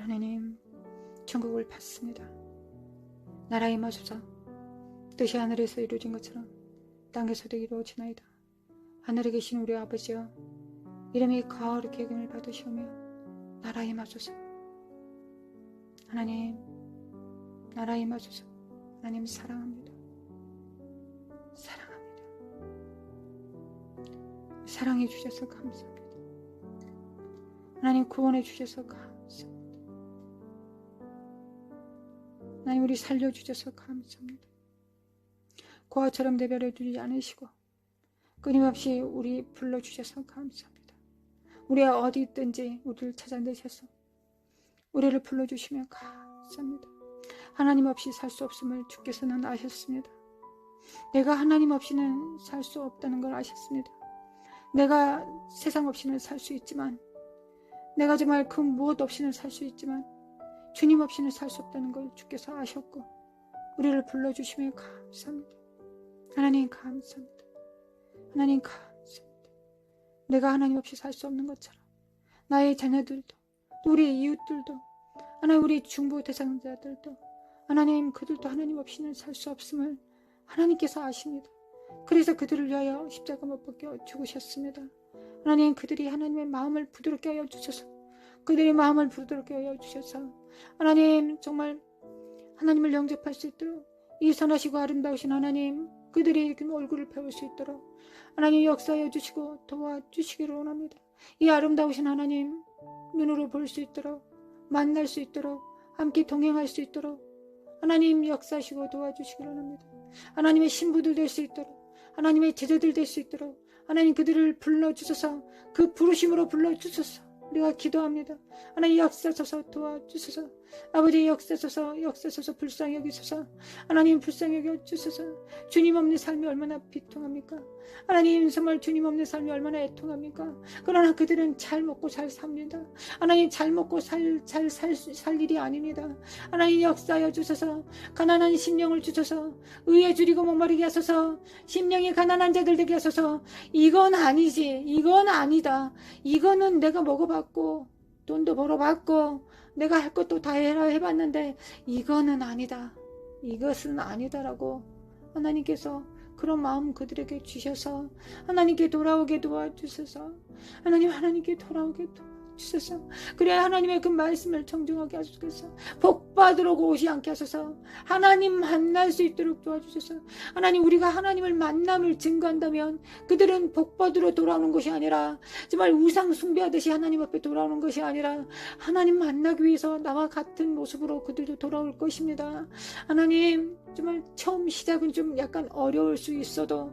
하나님 천국을 받습니다. 나라의 마소서 뜻이 하늘에서 이루어진 것처럼 땅에서도 이루어지나이다. 하늘에 계신 우리 아버지여 이름이 거룩히 여김을 받으시오며 나라의 마소서 하나님 나라의 마소서 하나님 사랑합니다. 사랑합니다. 사랑해 주셔서 감사합니다. 하나님 구원해 주셔서 감사합니다. 하나님 우리 살려주셔서 감사합니다. 고아처럼 내버려 두지 않으시고 끊임없이 우리 불러주셔서 감사합니다. 우리 어디 있든지 우리를 찾아내셔서 우리를 불러주시면 감사합니다. 하나님 없이 살 수 없음을 주께서는 아셨습니다. 내가 하나님 없이는 살 수 없다는 걸 아셨습니다. 내가 세상 없이는 살 수 있지만 내가 정말 그 무엇 없이는 살 수 있지만 주님 없이는 살 수 없다는 걸 주께서 아셨고 우리를 불러주시면 감사합니다. 하나님 감사합니다. 하나님 감사합니다. 내가 하나님 없이 살 수 없는 것처럼 나의 자녀들도 또 우리 이웃들도 하나님 우리 중보 대상자들도 하나님 그들도 하나님 없이는 살 수 없음을 하나님께서 아십니다. 그래서 그들을 위하여 십자가 못 박혀 죽으셨습니다. 하나님 그들이 하나님의 마음을 부드럽게 하여 주셔서 그들의 마음을 부드럽게 하여 주셔서 하나님 정말 하나님을 영접할 수 있도록 이 선하시고 아름다우신 하나님 그들의 얼굴을 배울 수 있도록 하나님 역사하여 주시고 도와주시기를 원합니다. 이 아름다우신 하나님 눈으로 볼 수 있도록 만날 수 있도록 함께 동행할 수 있도록 하나님 역사하시고 도와주시기를 원합니다. 하나님의 신부들 될 수 있도록 하나님의 제자들 될 수 있도록 하나님 그들을 불러주셔서 그 부르심으로 불러주셔서 우리가 기도합니다. 하나님 역사하셔서 도와주셔서 아버지 역사하셔서 불쌍히 여기소서 하나님 불쌍히 여겨주셔서 주님 없는 삶이 얼마나 비통합니까? 하나님 정말 주님 없는 삶이 얼마나 애통합니까? 그러나 그들은 잘 먹고 잘 삽니다. 하나님 잘 먹고 살 일이 아닙니다. 하나님 역사하여 주셔서 가난한 심령을 주셔서 의에 줄이고 목마르게 하소서 심령이 가난한 자들 되게 하소서 이건 아니지 이건 아니다 이거는 내가 먹어봤고 돈도 벌어봤고 내가 할 것도 다 해봤는데 이거는 아니다 이것은 아니다라고 하나님께서 그런 마음 그들에게 주셔서 하나님께 돌아오게 도와주셔서 하나님께 돌아오게 도와주셔서 그래야 하나님의 그 말씀을 정중하게 하소서 복받으러 오지 않게 하소서 하나님 만날 수 있도록 도와주셔서 하나님 우리가 하나님을 만남을 증거한다면 그들은 복받으러 돌아오는 것이 아니라 정말 우상 숭배하듯이 하나님 앞에 돌아오는 것이 아니라 하나님 만나기 위해서 나와 같은 모습으로 그들도 돌아올 것입니다. 하나님 정말 처음 시작은 좀 약간 어려울 수 있어도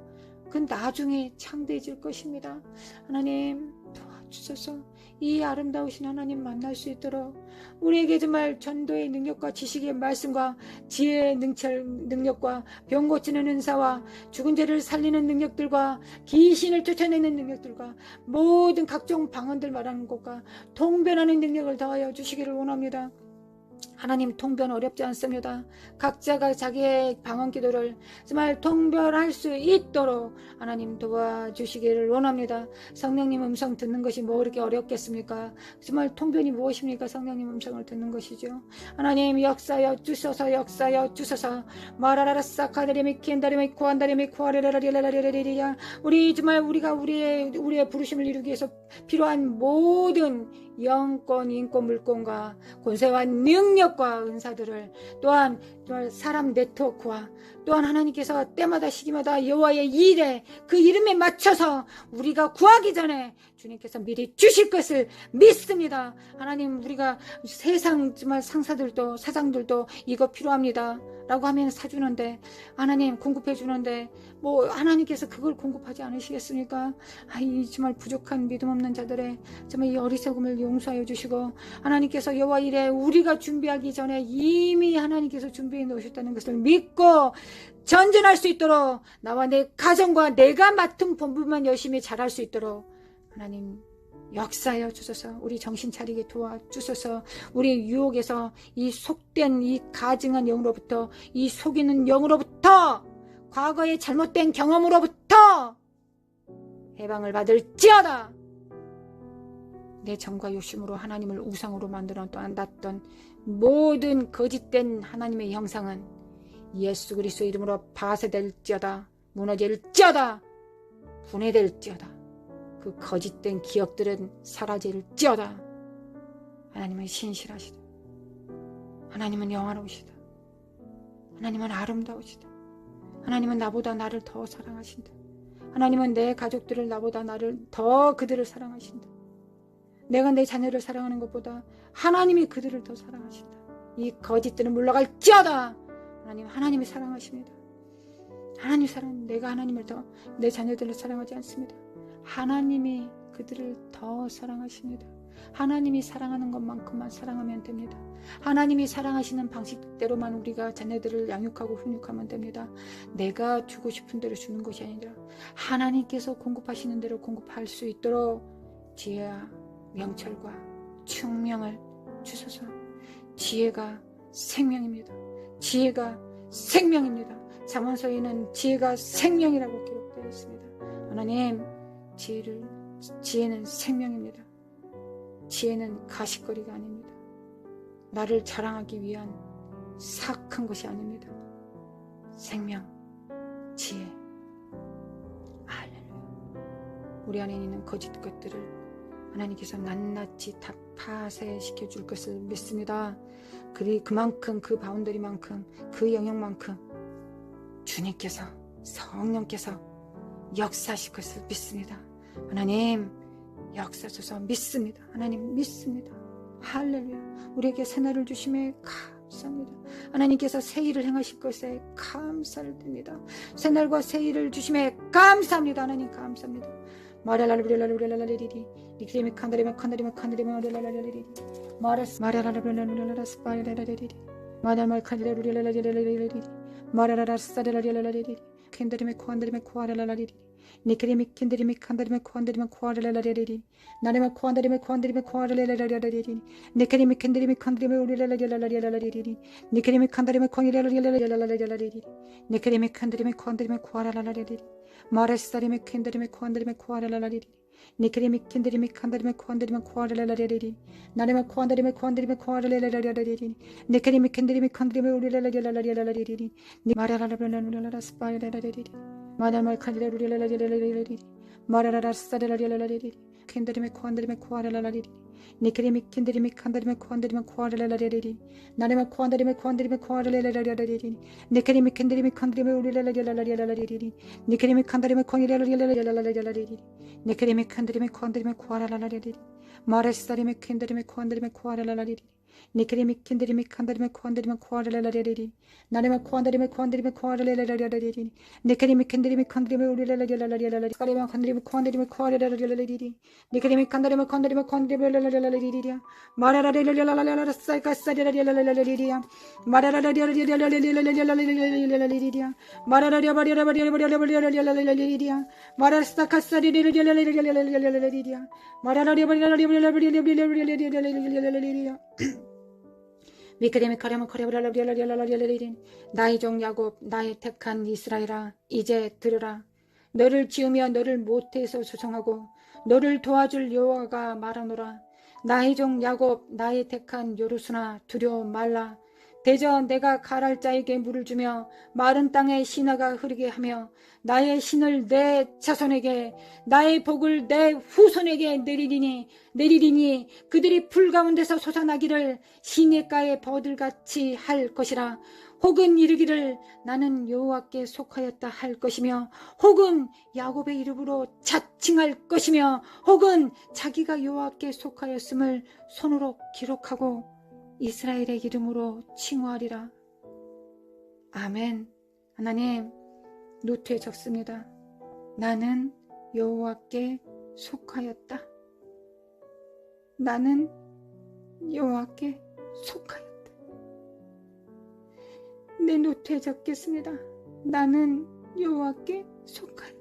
그 나중에 창대해질 것입니다. 하나님 도와주셔서 이 아름다우신 하나님 만날 수 있도록 우리에게 정말 전도의 능력과 지식의 말씀과 지혜의 능력과 병 고치는 은사와 죽은 죄를 살리는 능력들과 귀신을 쫓아내는 능력들과 모든 각종 방언들 말하는 것과 통변하는 능력을 더하여 주시기를 원합니다. 하나님 통변 어렵지 않습니다. 각자가 자기의 방언 기도를 정말 통변할 수 있도록 하나님 도와주시기를 원합니다. 성령님 음성 듣는 것이 뭐 그렇게 어렵겠습니까? 정말 통변이 무엇입니까? 성령님 음성을 듣는 것이죠. 하나님 역사여 주셔서 마라라라사카데리미 킨다리미 코안다리미 코아레라리라리라리라리라 우리 정말 우리가 우리의 부르심을 이루기 위해서 필요한 모든 영권, 인권, 물권과 권세와 능력과 은사들을 또한 사람 네트워크와 또한 하나님께서 때마다 시기마다 여호와의 일에 그 이름에 맞춰서 우리가 구하기 전에 주님께서 미리 주실 것을 믿습니다. 하나님 우리가 세상 정말 상사들도 사장들도 이거 필요합니다. 라고 하면 사주는데, 하나님 공급해 주는데 뭐 하나님께서 그걸 공급하지 않으시겠습니까? 이 정말 부족한 믿음 없는 자들의 정말 이 어리석음을 용서하여 주시고, 하나님께서 여호와 이래 우리가 준비하기 전에 이미 하나님께서 준비해 놓으셨다는 것을 믿고 전진할 수 있도록, 나와 내 가정과 내가 맡은 본분만 열심히 잘할 수 있도록 하나님 역사하여 주소서. 우리 정신 차리게 도와주소서. 우리 유혹에서 이 속된 이 가증한 영으로부터, 이 속이는 영으로부터, 과거의 잘못된 경험으로부터 해방을 받을지어다. 내 정과 욕심으로 하나님을 우상으로 만들어 놨던 모든 거짓된 하나님의 형상은 예수 그리스도의 이름으로 파쇄될지어다. 무너질지어다. 분해될지어다. 그 거짓된 기억들은 사라질지어다. 하나님은 신실하시다. 하나님은 영화로우시다. 하나님은 아름다우시다. 하나님은 나보다 나를 더 사랑하신다. 하나님은 내 가족들을 나보다 나를 더 그들을 사랑하신다. 내가 내 자녀를 사랑하는 것보다 하나님이 그들을 더 사랑하신다. 이 거짓들은 물러갈지어다. 하나님이 사랑하십니다. 하나님 사랑, 내가 하나님을 더, 내 자녀들을 사랑하지 않습니다. 하나님이 그들을 더 사랑하십니다. 하나님이 사랑하는 것만큼만 사랑하면 됩니다. 하나님이 사랑하시는 방식대로만 우리가 자녀들을 양육하고 훈육하면 됩니다. 내가 주고 싶은 대로 주는 것이 아니라 하나님께서 공급하시는 대로 공급할 수 있도록 지혜와 명철과 충명을 주소서. 지혜가 생명입니다. 지혜가 생명입니다. 잠언서에는 지혜가 생명이라고 기록되어 있습니다. 하나님, 지혜는 생명입니다. 지혜는 가십거리가 아닙니다. 나를 자랑하기 위한 사악한 것이 아닙니다. 생명, 지혜. 할렐루야. 우리 안에 있는 거짓 것들을 하나님께서 낱낱이 다 파쇄시켜 줄 것을 믿습니다. 그만큼, 그 바운더리만큼, 그 영역만큼 주님께서, 성령께서 역사하실 것을 믿습니다. 하나님 역사하셔서 믿습니다. 하나님 믿습니다. 할렐루야. 우리에게 새날을 주심에 감사합니다. 하나님께서 새 일을 행하실 것에 감사를 드립니다. 새날과 새 일을 주심에 감사합니다. 하나님 감사합니다. 마라라르리라르리라르리리 니크리미 칸다리마 칸다리마 칸다리마 랄랄랄리리 마라라라라라라라스파라라리리 마라말카리라르리라르리라르리리 마라라라스타라라리라르리리 캔다리메 코안다리메 코아라라리리 니크리미 캔다리메 칸다리메 코안다리메 코아라라리리 나리메 코안다리메 코안다리메 코아라라라리리 니크리미 캔다리메 칸다리메 우리라라리라라리라리리 니크리미 칸다리메 코니라라리라라리라리리 니크리미 칸다리메 코안다리메 코아라라리리 마라스타리메 캔다리메 코안다리메 코아라라리리 니크리미 캔다리메 칸다리메 코안다리메 코아라라리리 나리메 코안다리메 코안다리메 코아라라라리리 니크리미 캔다리메 칸다리메 우리라라리라라리라리리 마라라라라라라라스파라라리리 마라말카리라루리라라리라리리 마라라라스타라라리라리리 캔다리메 코안다리메 코아라라리리 니크리미 캔다리메 칸다리메 코안다리메 코아라라리리 나리메 코안다리메 코안다리메 코아라라리라리리 니크리미 캔다리메 칸다리메 우리라라리라라리라리리 니크리미 칸다리메 코니라라리라라리라리리 니크리미 칸다리메 코안다리메 코아라라리리 마라스타리메 캔다리메 코안다리메 코아라라리리 니크리미 캔다리메 칸다리메 코안다리메 코아라라리리 나리메 코안다리메 코안다리메 코아라라리라리리 니크리미 캔다리메 칸다리메 우리라라리라라리라리 카리메 칸다리메 코안다리메 코아라라리라리리 니크리미 칸다리메 칸다리메 코안다리메 마라라리라라라라라사이카사리라리라리라리리야 마라라리라리라리라리라리라리리야 마라라리라리라리라리라리라리리야 마라스타카사리라리라리라리라리리야 마라라리라리라리라리라리라리라리리야 나의 종 야곱, 나의 택한 이스라엘아, 이제 들으라. 너를 지으며 너를 모태에서 조성하고 너를 도와줄 여호와가 말하노라. 나의 종 야곱, 나의 택한 요르수나 두려워 말라. 대저 내가 가랄 자에게 물을 주며 마른 땅에 신화가 흐르게 하며 나의 신을 내 자손에게 나의 복을 내 후손에게 내리리니 그들이 풀 가운데서 솟아나기를 시냇가의 버들같이 할 것이라. 혹은 이르기를 나는 여호와께 속하였다 할 것이며 혹은 야곱의 이름으로 자칭할 것이며 혹은 자기가 여호와께 속하였음을 손으로 기록하고 이스라엘의 이름으로 칭호하리라. 아멘. 하나님, 노트에 적습니다. 나는 여호와께 속하였다. 나는 여호와께 속하였다. 내 노트에 적겠습니다. 나는 여호와께 속하였다.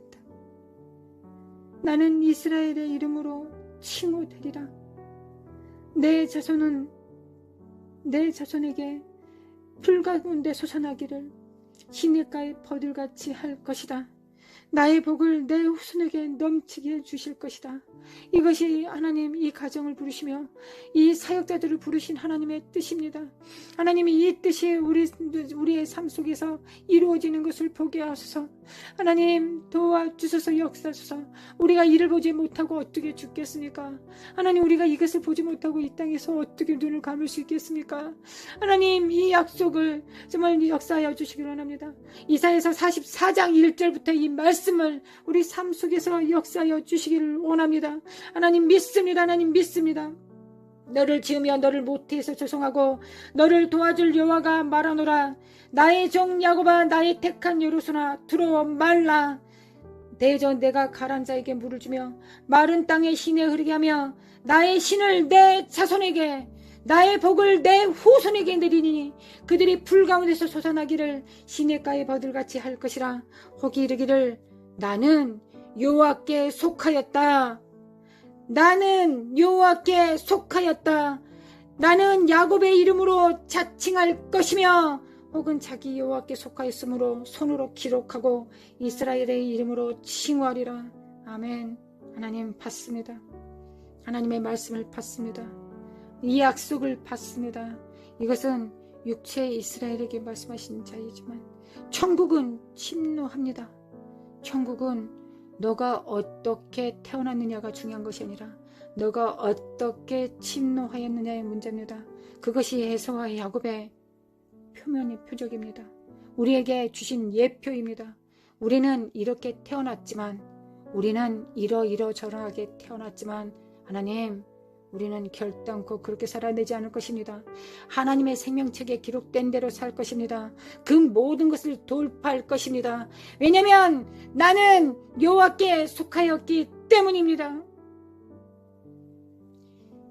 나는 이스라엘의 이름으로 칭호되리라. 내 자손에게 불 가운데 솟아나기를 시냇가의 버들같이 할 것이다. 나의 복을 내 후손에게 넘치게 해주실 것이다. 이것이 하나님 이 가정을 부르시며 이 사역자들을 부르신 하나님의 뜻입니다. 하나님이 이 뜻이 우리의 삶 속에서 이루어지는 것을 보게 하소서. 하나님 도와주소서. 역사하소서. 우리가 이를 보지 못하고 어떻게 죽겠습니까? 하나님 우리가 이것을 보지 못하고 이 땅에서 어떻게 눈을 감을 수 있겠습니까? 하나님 이 약속을 정말 역사하여 주시기를 원합니다. 이사야서 44장 1절부터 이 말씀을 우리 삶 속에서 역사하여 주시기를 원합니다. 하나님 믿습니다. 하나님 믿습니다. 너를 지으며 너를 모태에서 조성하고 너를 도와줄 여호와가 말하노라. 나의 종 야곱아, 나의 택한 여로소나 들어와 말라. 대저 내가 가란 자에게 물을 주며 마른 땅에 시내 흐르게 하며 나의 신을 내 자손에게 나의 복을 내 후손에게 내리니 그들이 불 가운데서 솟아나기를 시냇가의 버들같이 할 것이라. 혹이 이르기를 나는 여호와께 속하였다. 나는 여호와께 속하였다. 나는 야곱의 이름으로 자칭할 것이며 혹은 자기 여호와께 속하였으므로 손으로 기록하고 이스라엘의 이름으로 칭호하리라. 아멘. 하나님 받습니다. 하나님의 말씀을 받습니다. 이 약속을 받습니다. 이것은 육체의 이스라엘에게 말씀하신 자이지만 천국은 침노합니다. 천국은 너가 어떻게 태어났느냐가 중요한 것이 아니라 너가 어떻게 침노하였느냐의 문제입니다. 그것이 에서와 야곱의 표적입니다. 우리에게 주신 예표입니다. 우리는 이렇게 태어났지만 우리는 이러저러하게 태어났지만 하나님 우리는 결단코 그렇게 살아내지 않을 것입니다. 하나님의 생명책에 기록된 대로 살 것입니다. 그 모든 것을 돌파할 것입니다. 왜냐하면 나는 여호와께 속하였기 때문입니다.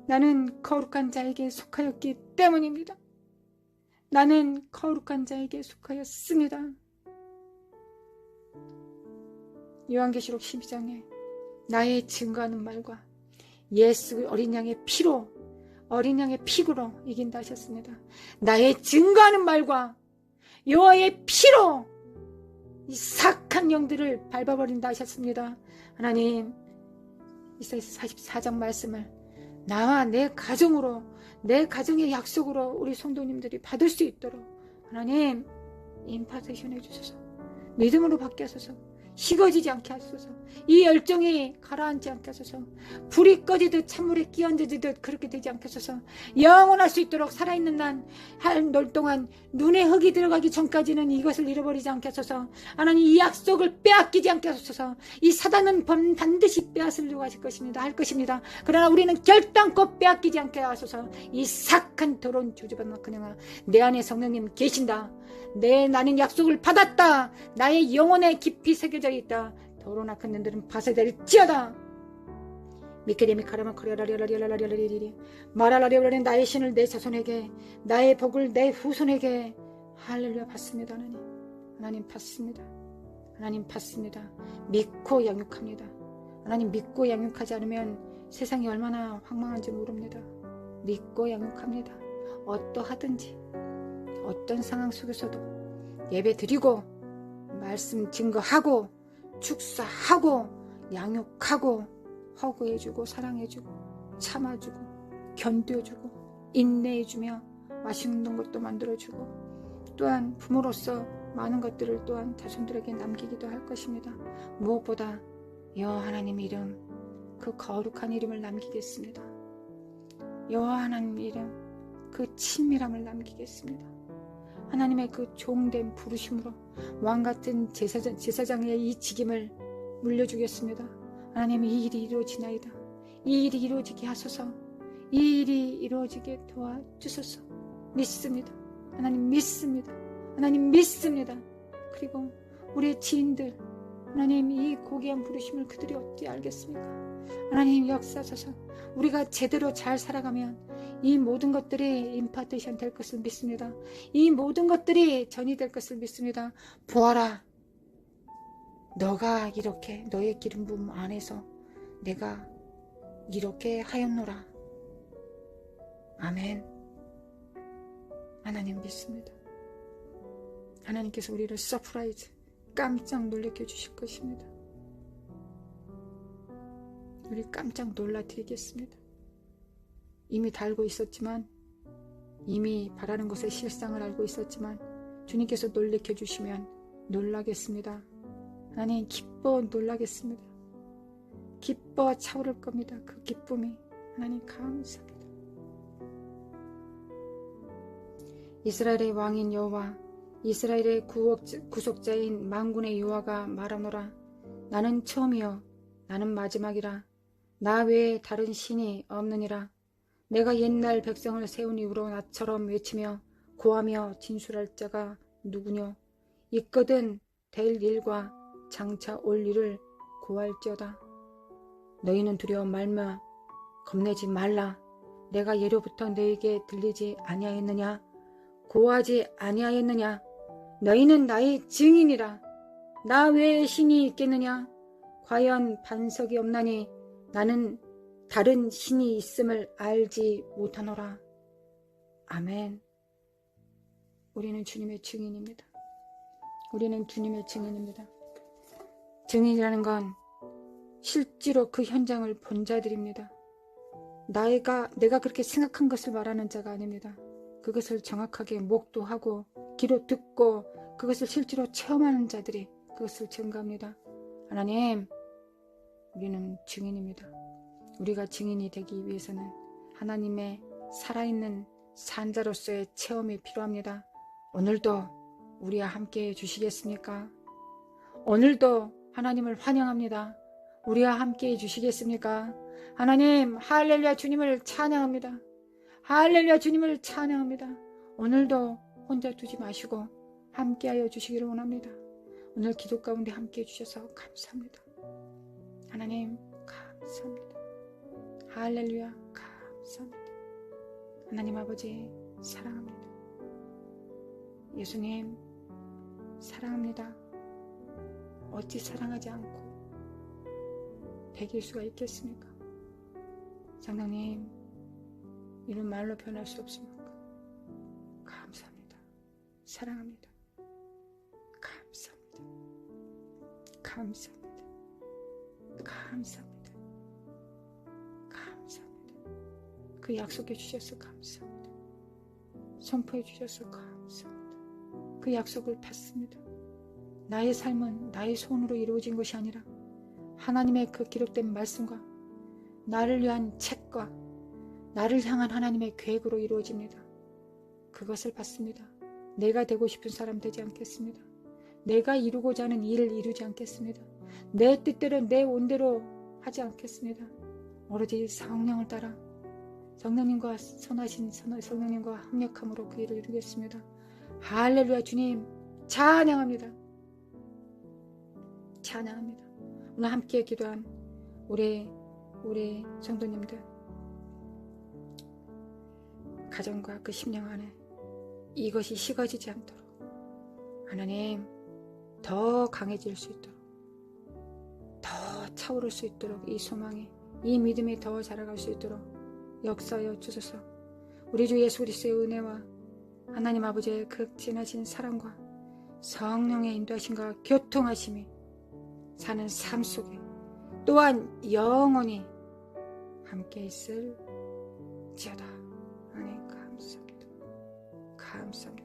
나는 거룩한 자에게 속하였기 때문입니다. 나는 거룩한 자에게 속하였습니다. 요한계시록 12장에 나의 증거하는 말과 예수 어린 양의 피로 어린 양의 피구로 이긴다 하셨습니다. 나의 증거하는 말과 여호와의 피로 이 사악한 영들을 밟아버린다 하셨습니다. 하나님 이사야서 44장 말씀을 나와 내 가정으로 내 가정의 약속으로 우리 성도님들이 받을 수 있도록 하나님 임파테이션 해주소서. 믿음으로 받게 하소서. 식어지지 않게 하소서. 이 열정이 가라앉지 않게 하소서. 불이 꺼지듯 찬물에 끼얹어지듯 그렇게 되지 않게 하소서. 영원할 수 있도록 살아있는 날 동안 눈에 흙이 들어가기 전까지는 이것을 잃어버리지 않게 하소서. 하나님 이 약속을 빼앗기지 않게 하소서. 이 사단은 반드시 빼앗으려고 하실 것입니다. 할 것입니다. 그러나 우리는 결단코 빼앗기지 않게 하소서. 이 사악한 더러운 저주받는 그녀가 내 안에 성령님 계신다. 나는 약속을 받았다. 나의 영혼에 깊이 새겨져 있다. 더러운 악한 년들은 파쇄될지어다. 미케리 미카라마 코리아라리라리라리라리리 마라라리라리 나의 신을 내 자손에게 나의 복을 내 후손에게 할렐루야 받습니다. 하나님 받습니다. 하나님 받습니다. 믿고 양육합니다. 하나님 믿고 양육하지 않으면 세상이 얼마나 황망한지 모릅니다. 믿고 양육합니다. 어떠하든지 어떤 상황 속에서도 예배 드리고 말씀 증거하고 축사하고 양육하고 허구해주고 사랑해주고 참아주고 견뎌주고 인내해주며 맛있는 것도 만들어주고 또한 부모로서 많은 것들을 또한 자손들에게 남기기도 할 것입니다. 무엇보다 여호와 하나님 이름 그 거룩한 이름을 남기겠습니다. 여호와 하나님 이름 그 친밀함을 남기겠습니다. 하나님의 그 종된 부르심으로 왕같은 제사장의 이 직임을 물려주겠습니다. 하나님 이 일이 이루어지나이다. 이 일이 이루어지게 하소서. 이 일이 이루어지게 도와주소서. 믿습니다. 하나님 믿습니다. 하나님 믿습니다. 그리고 우리의 지인들 하나님 이 고귀한 부르심을 그들이 어찌 알겠습니까? 하나님 역사하소서. 우리가 제대로 잘 살아가면 이 모든 것들이 임파테이션 될 것을 믿습니다. 이 모든 것들이 전이 될 것을 믿습니다. 보아라, 너가 이렇게 너의 기름 부음 안에서 내가 이렇게 하였노라. 아멘. 하나님 믿습니다. 하나님께서 우리를 서프라이즈 깜짝 놀래켜 주실 것입니다. 우리 깜짝 놀라 드리겠습니다. 이미 다 알고 있었지만, 이미 바라는 것의 실상을 알고 있었지만 주님께서 놀래켜 주시면 놀라겠습니다. 하나님 기뻐 놀라겠습니다. 기뻐 차오를 겁니다. 그 기쁨이 하나님 감사합니다. 이스라엘의 왕인 여호와, 이스라엘의 구속자인 만군의 여호와가 말하노라. 나는 처음이요 나는 마지막이라. 나 외에 다른 신이 없느니라. 내가 옛날 백성을 세운 이후로 나처럼 외치며 고하며 진술할 자가 누구뇨? 있거든 될 일과 장차 올 일을 고할지어다. 너희는 두려워 말며 겁내지 말라. 내가 예로부터 너희에게 들리지 아니하였느냐? 고하지 아니하였느냐? 너희는 나의 증인이라. 나 외에 신이 있겠느냐? 과연 반석이 없나니 나는 다른 신이 있음을 알지 못하노라. 아멘. 우리는 주님의 증인입니다. 우리는 주님의 증인입니다. 증인이라는 건 실제로 그 현장을 본 자들입니다. 내가 그렇게 생각한 것을 말하는 자가 아닙니다. 그것을 정확하게 목도하고 귀로 듣고 그것을 실제로 체험하는 자들이 그것을 증거합니다. 하나님, 우리는 증인입니다. 우리가 증인이 되기 위해서는 하나님의 살아있는 산자로서의 체험이 필요합니다. 오늘도 우리와 함께 해주시겠습니까? 오늘도 하나님을 환영합니다. 우리와 함께 해주시겠습니까? 하나님, 할렐루야 주님을 찬양합니다. 할렐루야 주님을 찬양합니다. 오늘도 혼자 두지 마시고 함께하여 주시기를 원합니다. 오늘 기도 가운데 함께 해주셔서 감사합니다. 하나님 감사합니다. 할렐루야 감사합니다. 하나님 아버지 사랑합니다. 예수님 사랑합니다. 어찌 사랑하지 않고 배길 수가 있겠습니까? 장로님, 이런 말로 표현할 수 없습니까? 감사합니다. 사랑합니다. 감사합니다. 감사합니다. 감사합니다. 감사합니다. 그 약속해 주셔서 감사합니다. 선포해 주셔서 감사합니다. 그 약속을 받습니다. 나의 삶은 나의 손으로 이루어진 것이 아니라 하나님의 그 기록된 말씀과 나를 위한 책과 나를 향한 하나님의 계획으로 이루어집니다. 그것을 받습니다. 내가 되고 싶은 사람 되지 않겠습니다. 내가 이루고자 하는 일을 이루지 않겠습니다. 내 뜻대로 내 온대로 하지 않겠습니다. 오로지 성령을 따라 성령님과 선하신 성령님과 합력함으로 그 일을 이루겠습니다. 할렐루야 주님 찬양합니다. 찬양합니다. 오늘 함께 기도한 우리 성도님들 가정과 그 심령 안에 이것이 식어지지 않도록 하나님 더 강해질 수 있도록 더 차오를 수 있도록 이 소망이 이 믿음이 더 자라갈 수 있도록 역사하여 주소서. 우리 주 예수 그리스도의 은혜와 하나님 아버지의 극진하신 사랑과 성령의 인도하심과 교통하심이 사는 삶 속에 또한 영원히 함께 있을지어다. 하나님 감사합니다. 감사합니다.